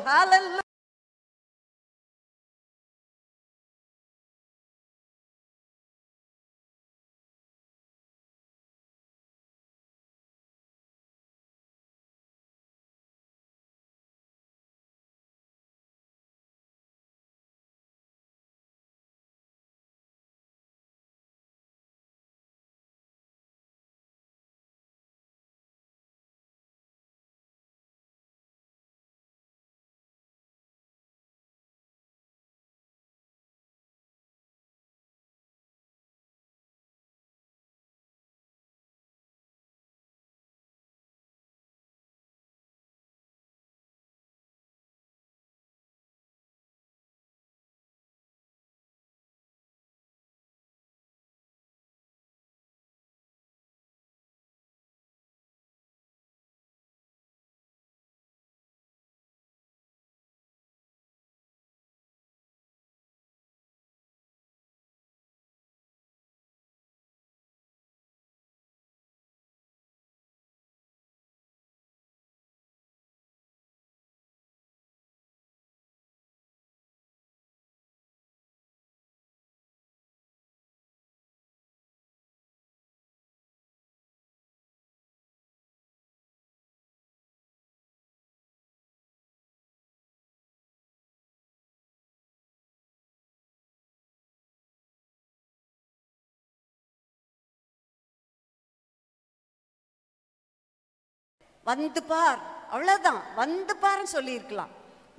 வந்து பார், அவ்வளவுதான், வந்து பாருன்னு சொல்லியிருக்கலாம்.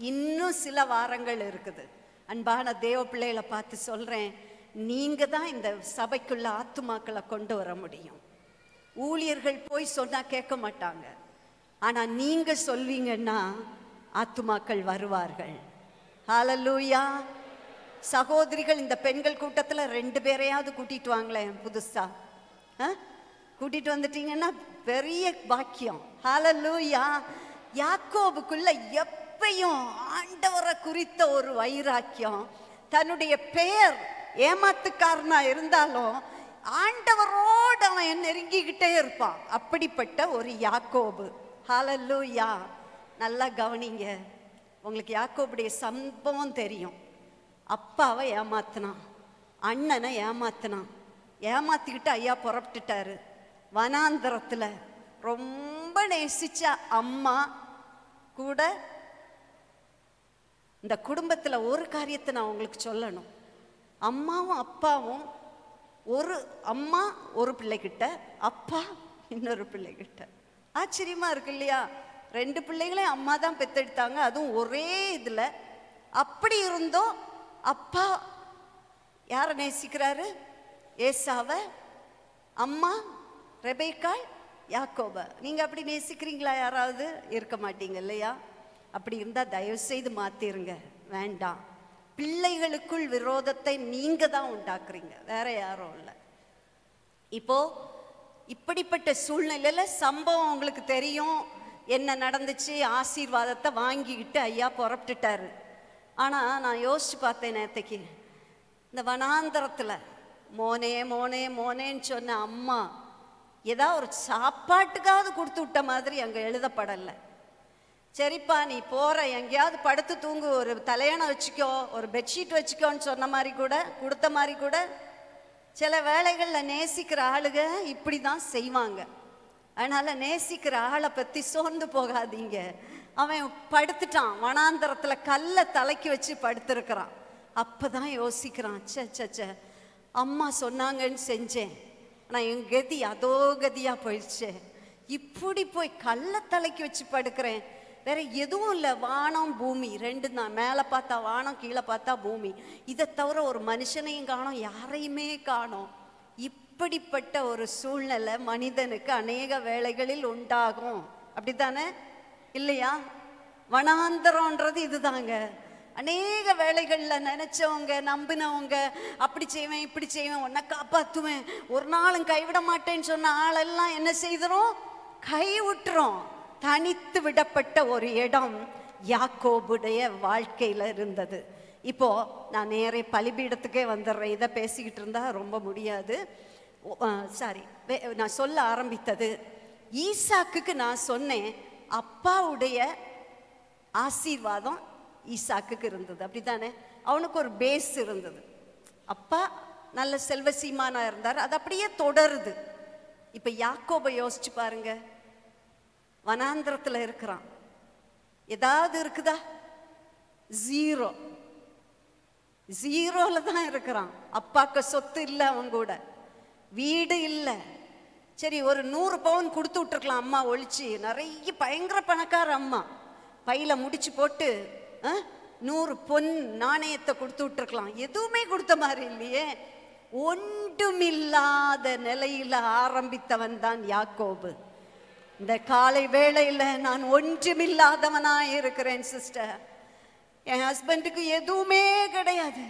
இன்னும் சில வாரங்கள் இருக்குது. அன்பான தேவ பிள்ளைகளை பார்த்து சொல்றேன், நீங்க தான் இந்த சபைக்குள்ள ஆத்துமாக்களை கொண்டு வர முடியும். ஊழியர்கள் போய் சொன்னா கேட்க மாட்டாங்க, ஆனா நீங்க சொல்வீங்கன்னா ஆத்துமாக்கள் வருவார்கள். ஹல்லேலூயா. சகோதரிகள், இந்த பெண்கள் கூட்டத்துல 2 பேரையாவது கூட்டிட்டு வாங்களேன் புதுசா. கூட்டிட்டு வந்துட்டீங்கன்னா பெரிய பாக்கியம். ஹல்லேலூயா. யாக்கோபுக்குள்ள எப்பயும் ஆண்டவரை குறித்த ஒரு வைராக்கியம். தன்னுடைய பெயர் ஏமாத்துக்காரனா இருந்தாலும் ஆண்டவரோடு அவன் நெருங்கிக்கிட்டே இருப்பான். அப்படிப்பட்ட ஒரு யாக்கோபு. ஹல்லேலூயா. நல்லா கவனிங்க, உங்களுக்கு யாக்கோபுடைய சம்பவம் தெரியும். அப்பாவை ஏமாத்தினான், அண்ணனை ஏமாத்தினான், ஏமாத்திக்கிட்டு ஐயா புறப்பட்டுட்டாரு. வனாந்தரத்துல ரொம்ப நேசிச்ச அம்மா கூட. இந்த குடும்பத்துல ஒரு காரியத்தை நான் உங்களுக்கு சொல்லணும். அம்மாவும் அப்பாவும், ஒரு அம்மா ஒரு பிள்ளைகிட்ட, அப்பா இன்னொரு பிள்ளைகிட்ட. ஆச்சரியமா இருக்கு இல்லையா? 2 பிள்ளைகளையும் அம்மா தான் பெத்தெடுத்தாங்க, அதுவும் ஒரே இதுல. அப்படி இருந்தோம் அப்பா யாரை நேசிக்கிறாரு? ஏசாவை. அம்மா ரெபேக்காள், யாக்கோப. நீங்க அப்படி நேசிக்கிறீங்களா? யாராவது இருக்க மாட்டீங்க இல்லையா? அப்படி இருந்தா தயவு செய்து மாத்திருங்க, வேண்டாம். பிள்ளைகளுக்குள் விரோதத்தை நீங்க தான் உண்டாக்குறீங்க, வேற யாரும் இல்லை. இப்போ இப்படிப்பட்ட சூழ்நிலையில சம்பவம் உங்களுக்கு தெரியும், என்ன நடந்துச்சு. ஆசீர்வாதத்தை வாங்கிக்கிட்டு ஐயா புறப்பட்டுட்டாரு. ஆனா நான் யோசிச்சு பார்த்தேன் நேத்தைக்கு, இந்த வனாந்தரத்துல மோனே மோனே மோனேன்னு சொன்ன அம்மா ஏதாவது ஒரு சாப்பாட்டுக்காவது கொடுத்து விட்ட மாதிரி அங்க எழுதப்படலை. சரிப்பா நீ போற, எங்கேயாவது படுத்து தூங்கு, ஒரு தலையணை வச்சுக்கோ, ஒரு பெட்ஷீட் வச்சுக்கோன்னு சொன்ன மாதிரி கூட, கொடுத்த மாதிரி கூட. சில வேளைகளில் நேசிக்கிற ஆளுங்க இப்படி தான் செய்வாங்க. அதனால நேசிக்கிற ஆளை பற்றி சோர்ந்து போகாதீங்க. அவன் படுத்துட்டான் வனாந்தரத்தில், கல்லை தலைக்கு வச்சு படுத்திருக்கிறான். அப்போதான் யோசிக்கிறான், சே அம்மா சொன்னாங்கன்னு செஞ்சேன், ஆனால் என் கதி அதோ கதியாக போயிடுச்சு. இப்படி போய் கல்லை தலைக்கு வச்சு படுக்கிறேன், வேற எதுவும் இல்லை, வானம் பூமி 2 தான். மேலே பார்த்தா வானம், கீழே பார்த்தா பூமி. இதை தவிர ஒரு மனுஷனையும் காணோம், யாரையுமே காணோம். இப்படிப்பட்ட ஒரு சூழ்நிலை மனிதனுக்கு அநேக வேளைகளில் உண்டாகும். அப்படித்தானே இல்லையா? வனாந்தரம்ன்றது இதுதாங்க. அநேக வேளைகளில் நினைச்சவங்க, நம்பினவங்க, அப்படி செய்வேன் இப்படி செய்வேன், உன்னை காப்பாற்றுவேன், ஒரு நாளும் கைவிட மாட்டேன்னு சொன்ன ஆளெல்லாம் என்ன செய்கிறோம்? கை விட்டுறோம். தனித்து விடப்பட்ட ஒரு இடம் யாக்கோபுடைய வாழ்க்கையில இருந்தது. இப்போ நான் நேரே பலிபீடத்துக்கே வந்துடுறேன். இதை பேசிக்கிட்டு இருந்தா ரொம்ப முடியாது. சாரி, நான் சொல்ல ஆரம்பித்தது, ஈசாக்குக்கு நான் சொன்னேன் அப்பாவுடைய ஆசீர்வாதம் ஈசாக்குக்கு இருந்தது. அப்படித்தானே? அவனுக்கு ஒரு பேஸ் இருந்தது. அப்பா நல்ல செல்வசீமானா இருந்தார், அது அப்படியே தொடருது. இப்ப யாக்கோபை யோசிச்சு பாருங்க. வனாந்திரத்தில் இருக்கிறான், ஏதாவது இருக்குதா? ஜீரோல தான் இருக்கிறான். அப்பாக்கு சொத்து இல்லை, அவன் கூட வீடு இல்லை. சரி, ஒரு 100 பவுன் கொடுத்து விட்டுருக்கலாம் அம்மா ஒழிச்சு. நிறைய பயங்கர பணக்கார அம்மா, பையில முடிச்சு போட்டு 100 பொன் நாணயத்தை கொடுத்து விட்டுருக்கலாம். எதுவுமே கொடுத்த மாதிரி இல்லையே. ஒன்றுமில்லாத நிலையில ஆரம்பித்தவன் தான் யாக்கோபு. இந்த காலை வேளையில நான் ஒன்றுமில்லாதவனா இருக்கிறேன் சிஸ்டர். என் ஹஸ்பண்டுக்கு எதுவுமே கிடையாது.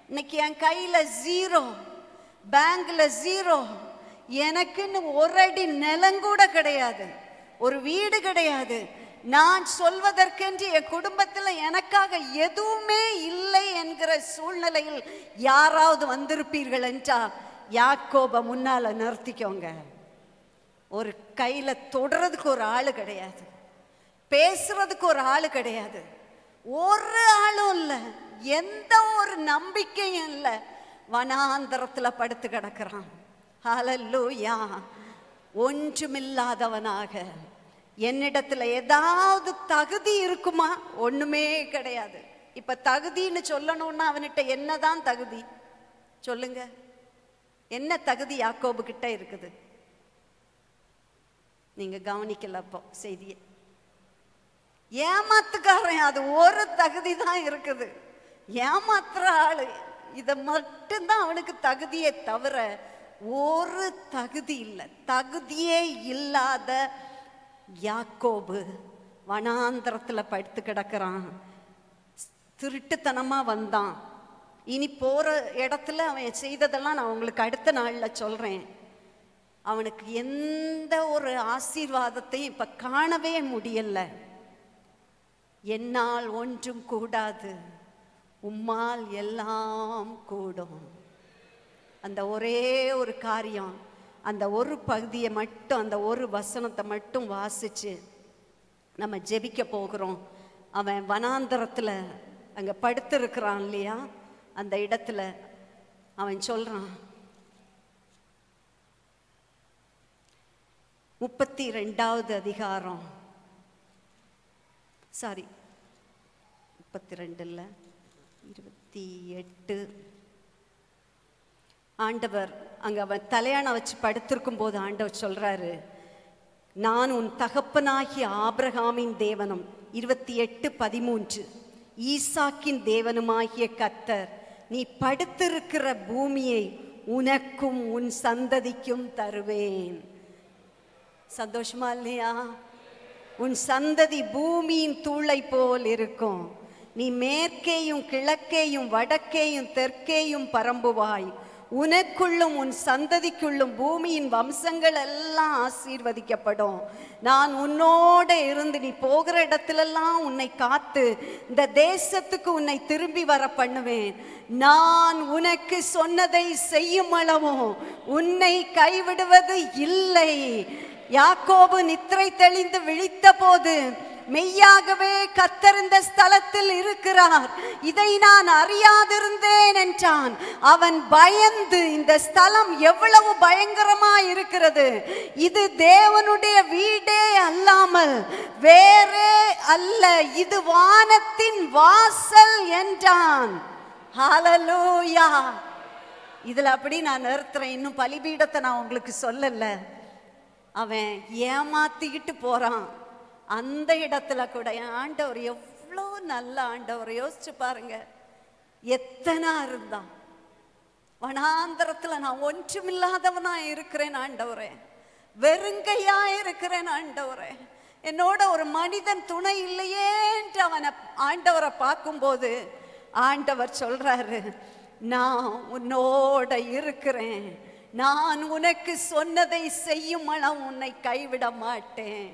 இன்னைக்கு என் கையில 0, பேங்க்ல 0, எனக்குன்னு ஒரு அடி நிலங்கூட கிடையாது, ஒரு வீடு கிடையாது. நான் சொல்வதற்கென்று என் குடும்பத்தில் எனக்காக எதுவுமே இல்லை என்கிற சூழ்நிலையில் யாராவது வந்திருப்பீர்கள் என்றால் யாக்கோபை முன்னால நிறுத்திக்கோங்க. ஒரு கையில தொடறதுக்கு ஒரு ஆளு கிடையாது, பேசுறதுக்கு ஒரு ஆளு கிடையாது, ஒரு ஆளும் இல்லை, எந்த ஒரு நம்பிக்கையும் இல்லை. வனாந்தரத்துல படுத்து கிடக்கிறான். ஹல்லேலூயா. ஒன்றுமில்லாதவனாக. என்னிடத்துல ஏதாவது தகுதி இருக்குமா? ஒண்ணுமே கிடையாது. இப்ப தகுதின்னு சொல்லணும்னா அவன்கிட்ட என்னதான் தகுதி சொல்லுங்க? என்ன தகுதி யாக்கோபு கிட்ட இருக்குது? நீங்க கவனிக்கல அப்போ செய்தியை. ஏமாத்துக்காரன், அது ஒரு தகுதி தான் இருக்குது. ஏமாத்துற ஆளு, இதை மட்டும்தான் அவனுக்கு தகுதியே தவிர ஒரு தகுதி இல்லை. தகுதியே இல்லாத யாக்கோபு வனாந்தரத்துல படுத்து கிடக்கிறான். திருட்டுத்தனமா வந்தான். இனி போற இடத்துல அவன் செய்ததெல்லாம் நான் உங்களுக்கு அடுத்த நாள்ல சொல்றேன். அவனுக்கு எந்த ஒரு ஆசீர்வாதத்தையும் இப்ப காணவே முடியல. என்னால் ஒன்றும் கூடாது, உம்மால் எல்லாம் கூடும். அந்த ஒரே ஒரு காரியம், அந்த ஒரு பகுதியை மட்டும், அந்த ஒரு வசனத்தை மட்டும் வாசிச்சு நம்ம ஜெபிக்க போகிறோம். அவன் வனாந்தரத்துல அங்க படுத்திருக்கிறான் இல்லையா, அந்த இடத்துல அவன் சொல்றான், 32வது அதிகாரம், 32 இல்ல 28. ஆண்டவர் அங்க அவன் தலையாண வச்சு படுத்திருக்கும் போது ஆண்டவர் சொல்றாரு, நான் உன் தகப்பனாகிய ஆபிரகாமின் தேவனும் 28:13 ஈசாக்கின் தேவனுமாகிய கர்த்தர் நீ படுத்திருக்கிற பூமியை உனக்கும் உன் சந்ததிக்கும் தருவேன். சந்தோஷமா இல்லையா? உன் சந்ததி பூமியின் தூளை போல் இருக்கும். நீ மேற்கேயும் கிழக்கேயும் வடக்கேயும் தெற்கேயும் பரம்புவாய். உனக்குள்ளும் உன் சந்ததிக்குள்ளும் பூமியின் வம்சங்கள் எல்லாம் ஆசீர்வதிக்கப்படும். நான் உன்னோட இருந்து நீ போகிற இடத்திலெல்லாம் உன்னை காத்து இந்த தேசத்துக்கு உன்னை திரும்பி வர பண்ணுவேன். நான் உனக்கு சொன்னதை செய்யும் அளவும் உன்னை கைவிடுவது இல்லை. யாக்கோபு நித்திரை தெளிந்து விழித்த போது மெய்யாகவே கர்த்தர் இந்த ஸ்தலத்தில் இருக்கிறார், இதை நான் அறியாதிருந்தேன் என்றான். அவன் பயந்து, இந்த ஸ்தலம் எவ்வளவு பயங்கரமா இருக்கிறது, இது தேவனுடைய வீடே அல்லாமல் வேறே அல்ல, இது வானத்தின் வாசல் என்றான். ஹல்லேலூயா. இதுல அப்படி நான் நிறுத்துறேன். இன்னும் பலிபீடத்தை நான் உங்களுக்கு சொல்லல. அவன் ஏமாத்திக்கிட்டு போறான். அந்த இடத்துல கூட என் ஆண்டவர் எவ்வளோ நல்ல ஆண்டவர், யோசிச்சு பாருங்க. எத்தனை இருந்தான் வனாந்தரத்துல, நான் ஒன்றுமில்லாதவனா இருக்கிறேன் ஆண்டவரே, வெறுங்கையா இருக்கிறேன் ஆண்டவரே, என்னோட ஒரு மனிதன் துணை இல்லையே என்று அவனை ஆண்டவரை பார்க்கும்போது ஆண்டவர் சொல்றாரு, நான் உன்னோட இருக்கிறேன், நான் உனக்கு சொன்னதை செய்யும் அளவு உன்னை கைவிட மாட்டேன்.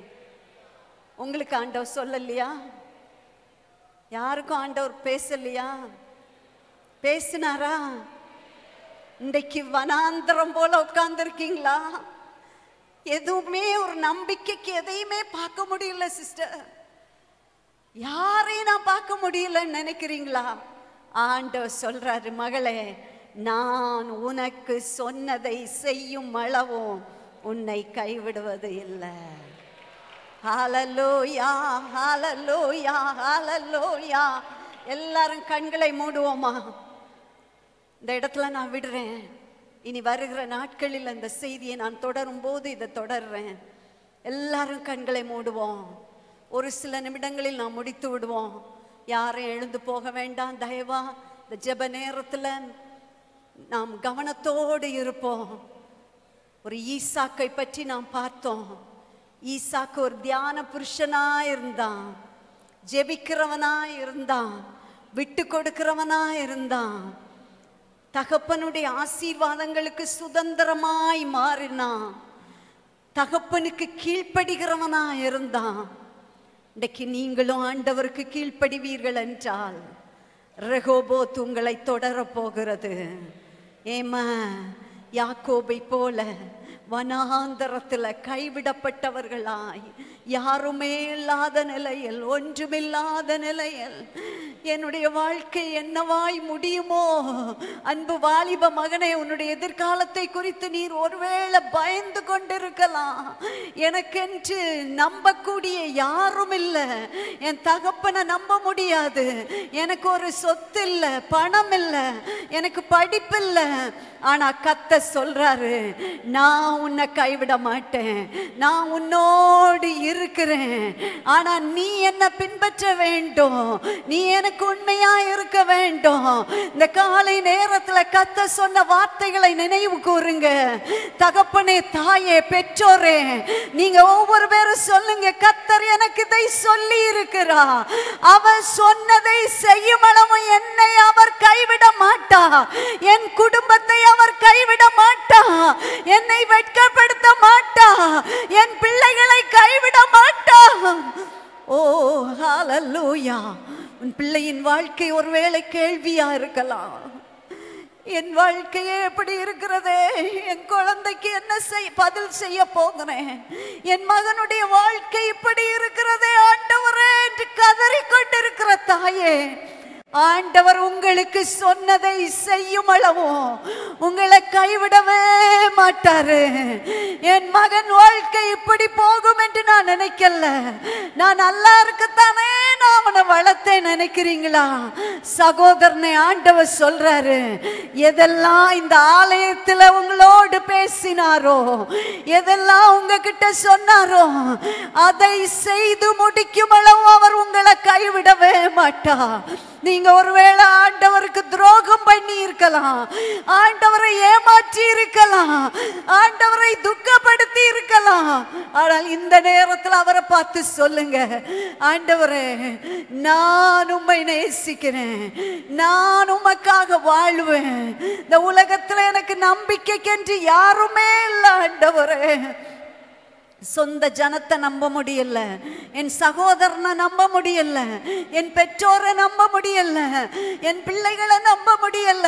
உங்களுக்கு ஆண்டவர் சொல்லலையா? யாருக்கும் ஆண்டவர் பேசலையா? பேசினாரா? இன்றைக்கு வனாந்தரம் போல உட்கார்ந்து இருக்கீங்களா? எதுவுமே ஒரு நம்பிக்கைக்கு எதையுமே பார்க்க முடியல சிஸ்டர். யாரையும் நான் பார்க்க முடியலன்னு நினைக்கிறீங்களா? ஆண்டவர் சொல்றாரு, மகளே, நான் உனக்கு சொன்னதை செய்யும் அளவும் உன்னை கைவிடுவது இல்லை. ஹல்லேலூயா, ஹல்லேலூயா, ஹல்லேலூயா. எல்லாரும் கண்களை மூடுவோமா? இந்த இடத்துல நான் விடுறேன். இனி வருகிற நாட்களில் அந்த செய்தியை நான் தொடரும் போது இதை தொடர்றேன். எல்லாரும் கண்களை மூடுவோம். ஒரு சில நிமிடங்களில் நான் முடித்து விடுவோம். யாரும் எழுந்து போக வேண்டாம் தயவா. இந்த ஜெப நேரத்தில் நாம் கவனத்தோடு இருப்போம். ஒரு ஈசாக்கை பற்றி நாம் பார்த்தோம். ஈசாக்கு ஒரு தியான புருஷனா இருந்தான், ஜெபிக்கிறவனா இருந்தான், விட்டு கொடுக்கிறவனா இருந்தான், தகப்பனுடைய ஆசீர்வாதங்களுக்கு சுதந்திரமாய் மாறினான், தகப்பனுக்கு கீழ்ப்படுகிறவனா இருந்தான். இன்றைக்கு நீங்களும் ஆண்டவருக்கு கீழ்ப்படிவீர்கள் என்றால் ரெகோபோத் உங்களை தொடர போகிறது. ஏமா, யாக்கோபை போல வனாந்தரத்தில் கைவிடப்பட்டவர்களாய், யாருமே இல்லாத நிலையில், ஒன்றுமில்லாத நிலையில் என்னுடைய வாழ்க்கை என்னவாய் முடியுமோ? அன்பு வாலிப மகனே, உன்னுடைய எதிர்காலத்தை குறித்து நீர் ஒருவேளை பயந்து கொண்டிருக்கலாம். எனக்கென்று நம்பக்கூடிய யாரும் இல்லை, என் தகப்பனை நம்ப முடியாது, எனக்கு ஒரு சொத்து இல்லை, பணம் இல்லை, எனக்கு படிப்பு இல்லை. ஆனா கர்த்தர் சொல்றாரு, நான் உன்னை கைவிட மாட்டேன், நான் உன்னோடு இருக்கிறேன். ஆனா நீ என்ன பின்பற்ற வேண்டும், நீ எனக்கு உண்மையா இருக்க வேண்டும். இந்த காலை நேரத்துல கர்த்தர் சொன்ன வார்த்தைகளை நினைவு கூறுங்க. தகப்பனே, தாயே, பெற்றோரே, நீங்க ஒவ்வொரு பேரும் சொல்லுங்க, கர்த்தர் எனக்கு இதை சொல்லி இருக்கிறார். அவர் சொன்னதை செய்யும் அளவு என்னை அவர் கைவிட மாட்டார், என் குடும்பத்தை அவர் கைவிட மாட்டார், என்னை வெட்கப்படுத்த மாட்டார், என் பிள்ளைகளை கைவிட மாட்டார். ஓ ஹல்லேலூயா. உன் பிள்ளையின் வாழ்க்கை ஒருவேளை கேள்வியா இருக்கலாம். என் வாழ்க்கையே எப்படி இருக்கிறதே, என் குழந்தைக்கு என்ன பதில் செய்ய போகிறேன், என் மகனுடைய வாழ்க்கை இப்படி இருக்கிறதே ஆண்டவரே என்று கதறிக்கொண்டிருக்கிற தாயே, ஆண்டவர் உங்களுக்கு சொன்னதை செய்யும் அளவும் உங்களை கைவிடவே மாட்டாரு. என் மகன் வாழ்க்கை இப்படி போகும் என்று நான் நினைக்கல, நான் நல்லா இருக்கத்தானே நான் அவனை வளர்த்தேன் நினைக்கிறீங்களா? சகோதரனை, ஆண்டவர் சொல்றாரு, எதெல்லாம் இந்த ஆலயத்தில் உங்களோடு பேசினாரோ, எதெல்லாம் உங்ககிட்ட சொன்னாரோ, அதை செய்து முடிக்கும் அளவு அவர் உங்களை கைவிடவே மாட்டார். நீங்க ஒருவேளை ஆண்டவருக்கு துரோகம் பண்ணி இருக்கலாம், ஆண்டவரை ஏமாற்றி இருக்கலாம், ஆண்டவரை துக்கப்படுத்தி இருக்கலாம். ஆனால் இந்த நேரத்தில் அவரை பார்த்து சொல்லுங்க, ஆண்டவரே, நான் உம்மை நேசிக்கிறேன், நான் உமக்காக வாழ்வேன். இந்த உலகத்தில் எனக்கு நம்பிக்கைக்கென்று யாருமே இல்லை ஆண்டவரே. சொந்த ஜனத்தை நம்ப முடியல, என் சகோதரனை நம்ப முடியல, என் பெற்றோரை நம்ப முடியல, என் பிள்ளைகளை நம்ப முடியல,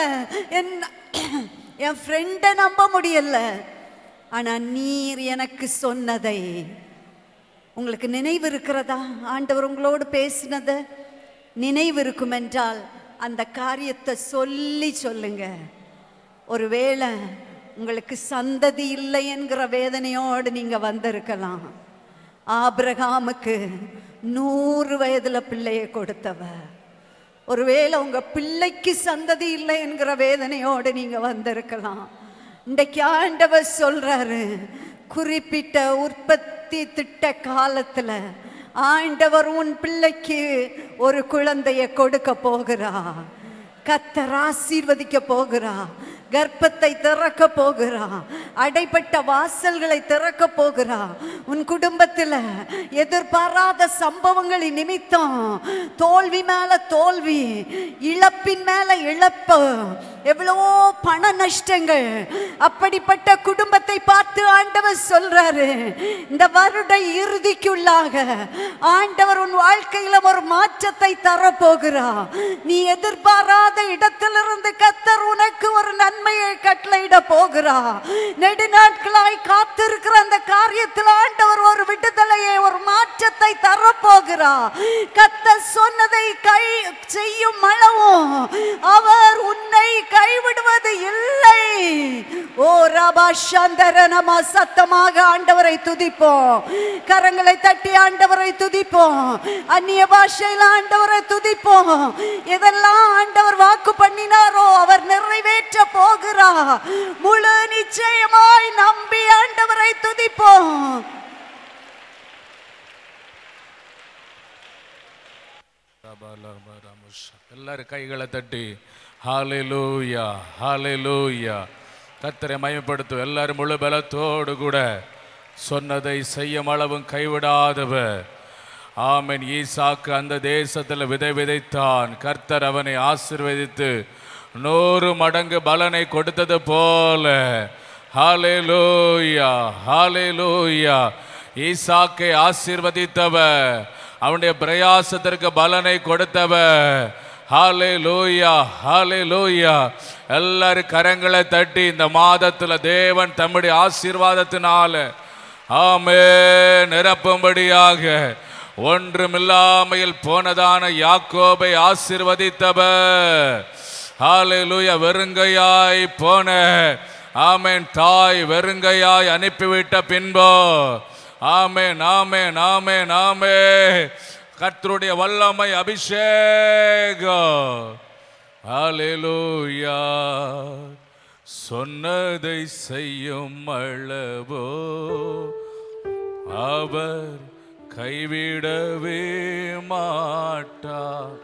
என் ஃப்ரெண்டை நம்ப முடியல. ஆனா நீர் எனக்கு சொன்னதை உங்களுக்கு நினைவு இருக்கிறதா? ஆண்டவர் உங்களோடு பேசினதை நினைவு இருக்கும் என்றால் அந்த காரியத்தை சொல்லி சொல்லுங்க. ஒருவேளை உங்களுக்கு சந்ததி இல்லை என்கிற வேதனையோடு நீங்க வந்திருக்கலாம். ஆபிரகாமுக்கு 100 வயதுல பிள்ளையை கொடுத்தவர். ஒருவேளை உங்க பிள்ளைக்கு சந்ததி இல்லை என்கிற வேதனையோடு நீங்க வந்திருக்கலாம். இன்றைக்கு ஆண்டவர் சொல்றாரு, குறிப்பிட்ட உற்பத்தி திட்ட காலத்துல ஆண்டவர் உன் பிள்ளைக்கு ஒரு குழந்தையை கொடுக்க போகிறார். கர்த்தர் ஆசீர்வதிக்க போகிறார், கர்ப்பத்தை திறக்க போகிறா, அடைப்பட்ட வாசல்களை திறக்க போகிறா. உன் குடும்பத்தில் எதிர்பாராத சம்பவங்களின் நிமித்தம் தோல்வி மேல தோல்வி, இழப்பின் மேல இழப்பு, எவ்வளவோ பண நஷ்டங்கள், அப்படிப்பட்ட குடும்பத்தை பார்த்து ஆண்டவர் சொல்றாரு, இந்த வருட இறுதிக்குள்ளாக ஆண்டவர் உன் வாழ்க்கையில ஒரு மாற்றத்தை தரப்போகிறா. நீ எதிர்பாராத இடத்திலிருந்து கர்த்தர் உனக்கு ஒரு நன்மையை கட்டளையிட போகிறா. நெடுநாட்களாய் காத்திருக்கிற அந்த காரியத்தில் ஆண்டவர் ஒரு விடுதலையை, ஒரு மாற்றத்தை தரப்போகிறா. கர்த்தர் சொன்னதை கை செய்யும் அளவும் அவர் உன்னை கைவிடுவது இல்லை. ஓ ரபா சந்தரனமா, சத்தமாக ஆண்டவரை துதிப்போம், கரங்களை தட்டி ஆண்டவரை துதிப்போம், அந்நிய பாஷையில் ஆண்டவரை துதிப்போம். எதெல்லாம் ஆண்டவர் வாக்கு பண்ணினாரோ அவர் நிறைவேற்ற போகிறார். முழு நிச்சயமாய் நம்பி ஆண்டவரை துதிப்போம். எல்லாரும் கைகளை தட்டி ஹல்லேலூயா, ஹல்லேலூயா, கர்த்தரை மகிமைப்படுத்தும். எல்லாரும் முழு பலத்தோடு கூட சொன்னதை செய்யும் அளவும் கைவிடாதவர். ஆமென். ஈசாக்கு அந்த தேசத்தில் விதை விதைத்தான், கர்த்தர் அவனை ஆசீர்வதித்து 100 மடங்கு பலனை கொடுத்தது போல. ஹல்லேலூயா, ஹல்லேலூயா. ஈசாக்கை ஆசீர்வதித்தவர், அவனுடைய பிரயாசத்திற்கு பலனை கொடுத்தவர். ஹல்லேலூயா, ஹல்லேலூயா. எல்லாரும் கரங்களை தட்டி இந்த மாதத்தில் தேவன் தம்முடைய ஆசீர்வாதத்தினால ஆமென் நிரப்பும்படியாக ஒன்றுமில்லாமையில் போனதான யாக்கோபை ஆசீர்வதித்தவர். ஹல்லேலூயா. வெறுங்கையாய் போன ஆமென் தாய் வெறுங்கையாய் அனுப்பிவிட்ட பின்போ ஆமென், ஆமென், ஆமென், ஆமென், கர்த்தருடைய வல்லமை அபிஷேகம். ஹல்லேலூயா. சொன்னதை செய்யும் அளவோ அவர் கைவிடவே மாட்டார்.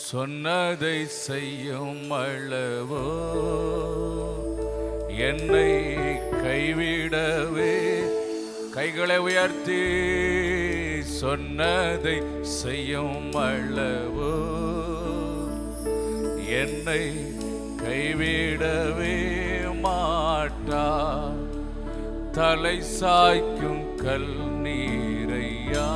சொன்னதை செய்யும் அளவோ என்னை கைவிடவே. கைகளை உயர்த்தி சொன்னதை செய்யும் அளவோ என்னை கைவிடவே மாட்டார். தலை சாய்க்கும் கல் நீரையா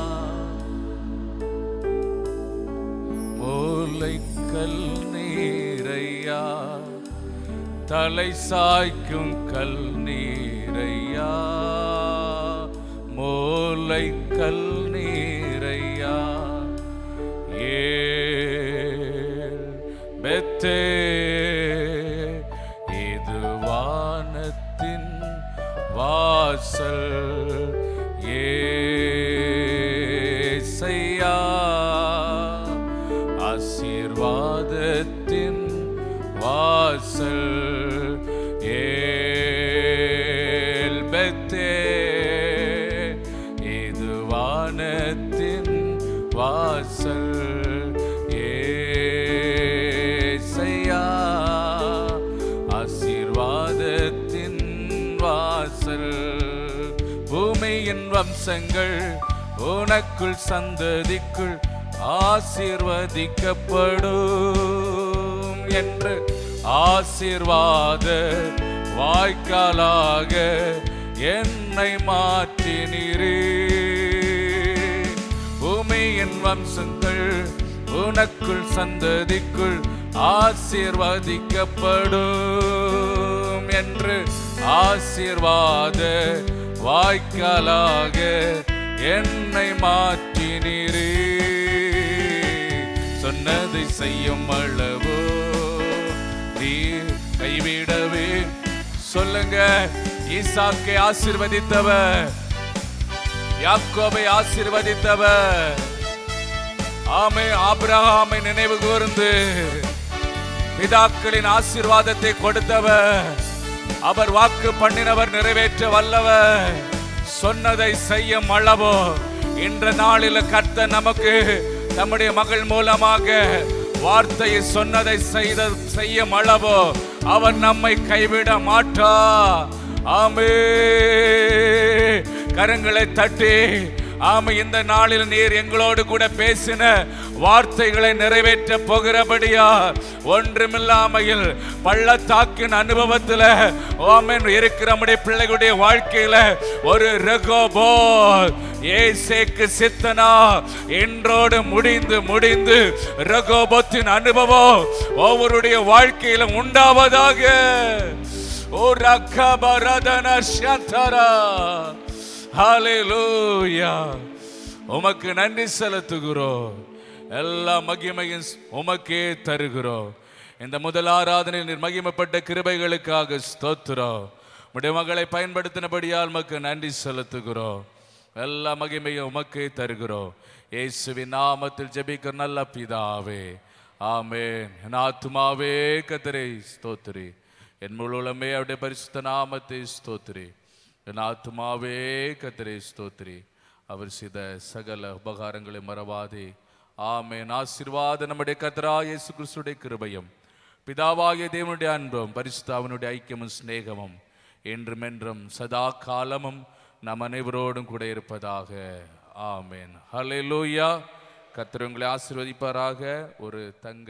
மூலை கல் நீரையா. தலை சாய்க்கும் கல் நீரையா மூலை கல் நீரையா. பெத்தே இது வானத்தின் வாசல். ஏசையா ஆசீர்வாதத்தின் வாசல். ஏல் பெத்தே இது வானத்தின் வாசல். ஏசையா ஆசீர்வாதத்தின் வாசல். பூமியின் வம்சங்கள் உனக்குள் சந்ததிக்குள் ஆசீர்வதிக்கப்படும் என்று ஆசீர்வாத வாய்க்காலாக என்னை மாற்றினீரே. பூமியின் வம்சங்கள் உனக்குள் சந்ததிக்குள் ஆசீர்வதிக்கப்படும் என்று ஆசீர்வாத வாய்க்காலாக என்னை மாற்றினீரே. சொன்னதை செய்யும் அளவோ நீர் கைவிடவே. சொல்லுங்க, ஈசாக்கை ஆசீர்வதித்தவர், யாக்கோபை ஆசீர்வதித்தவர், ஆமே ஆபிரகாமை நினைவு கூர்ந்து பிதாக்களின் ஆசீர்வாதத்தை கொடுத்தவர், அவர் வாக்கு பண்ணினவர் நிறைவேற்ற வல்லவர். சொன்னதை செய்யும் அளவோ இன்ற நாளில் கர்த்தர் நமக்கு நம்முடைய மகள் மூலமாக வார்த்தையை சொன்னதை செய்யும் அளவோ அவர் நம்மை கைவிட மாட்டார். ஆமே, கரங்களை தட்டி ஆமை இந்த நாளில் நீர் எங்களோடு கூட பேசின வார்த்தைகளை நிறைவேற்ற போகிறபடியா ஒன்றுமில்லாமையில் பள்ளத்தாக்கின் அனுபவத்தில் ஆமென் இருக்கிற நம்முடைய பிள்ளைகளுடைய வாழ்க்கையில ஒரு ரெகோபோத் ஏசேக்கு சித்தனா என்றோடு முடிந்து ரெகோபோத்தின் அனுபவம் ஒவ்வொருடைய வாழ்க்கையிலும் உண்டாவதாக. ஓ ரக்கபரதன ஷந்தரா. ஹல்லேலூயா. உமக்கு நன்றி செலுத்துகிறோம். எல்லா மகிமையும் உமக்கே தருகிறோம். இந்த முதல் ஆராதனையில் நீர் மகிமைப்பட்ட கிருபைகளுக்காக ஸ்தோத்திரம். உடைய மகளை பயன்படுத்தினபடியால் உமக்கு நன்றி செலுத்துகிறோம். எல்லா மகிமையும் உமக்கே தருகிறோம். இயேசுவின் நாமத்தில் ஜெபிக்கிற நல்ல பிதாவே, ஆமென். என் ஆத்துமாவே கர்த்தரை ஸ்தோத்திரி, என் முழு உள்ளமே அவருடைய பரிசுத்த நாமத்தை ஸ்தோத்திரி. என் ஆத்துமாவே கர்த்தரை ஸ்தோத்திரி, அவர் செய்த சகல உபகாரங்களை மறவாதே. ஆமென். ஆசீர்வாத நம்முடைய கர்த்தராகிய இயேசு கிறிஸ்துவின் கிருபையும் பிதாவாகிய தேவனுடைய அன்பும் பரிசுத்தாவினுடைய ஐக்கியமும் சிநேகமும் என்றும் என்றும் சதா காலமும் நம் அனைவரோடும் கூட இருப்பதாக. ஆமென். ஹல்லேலூயா. கர்த்தர் உங்களை ஆசீர்வதிப்பாராக. ஒரு தங்க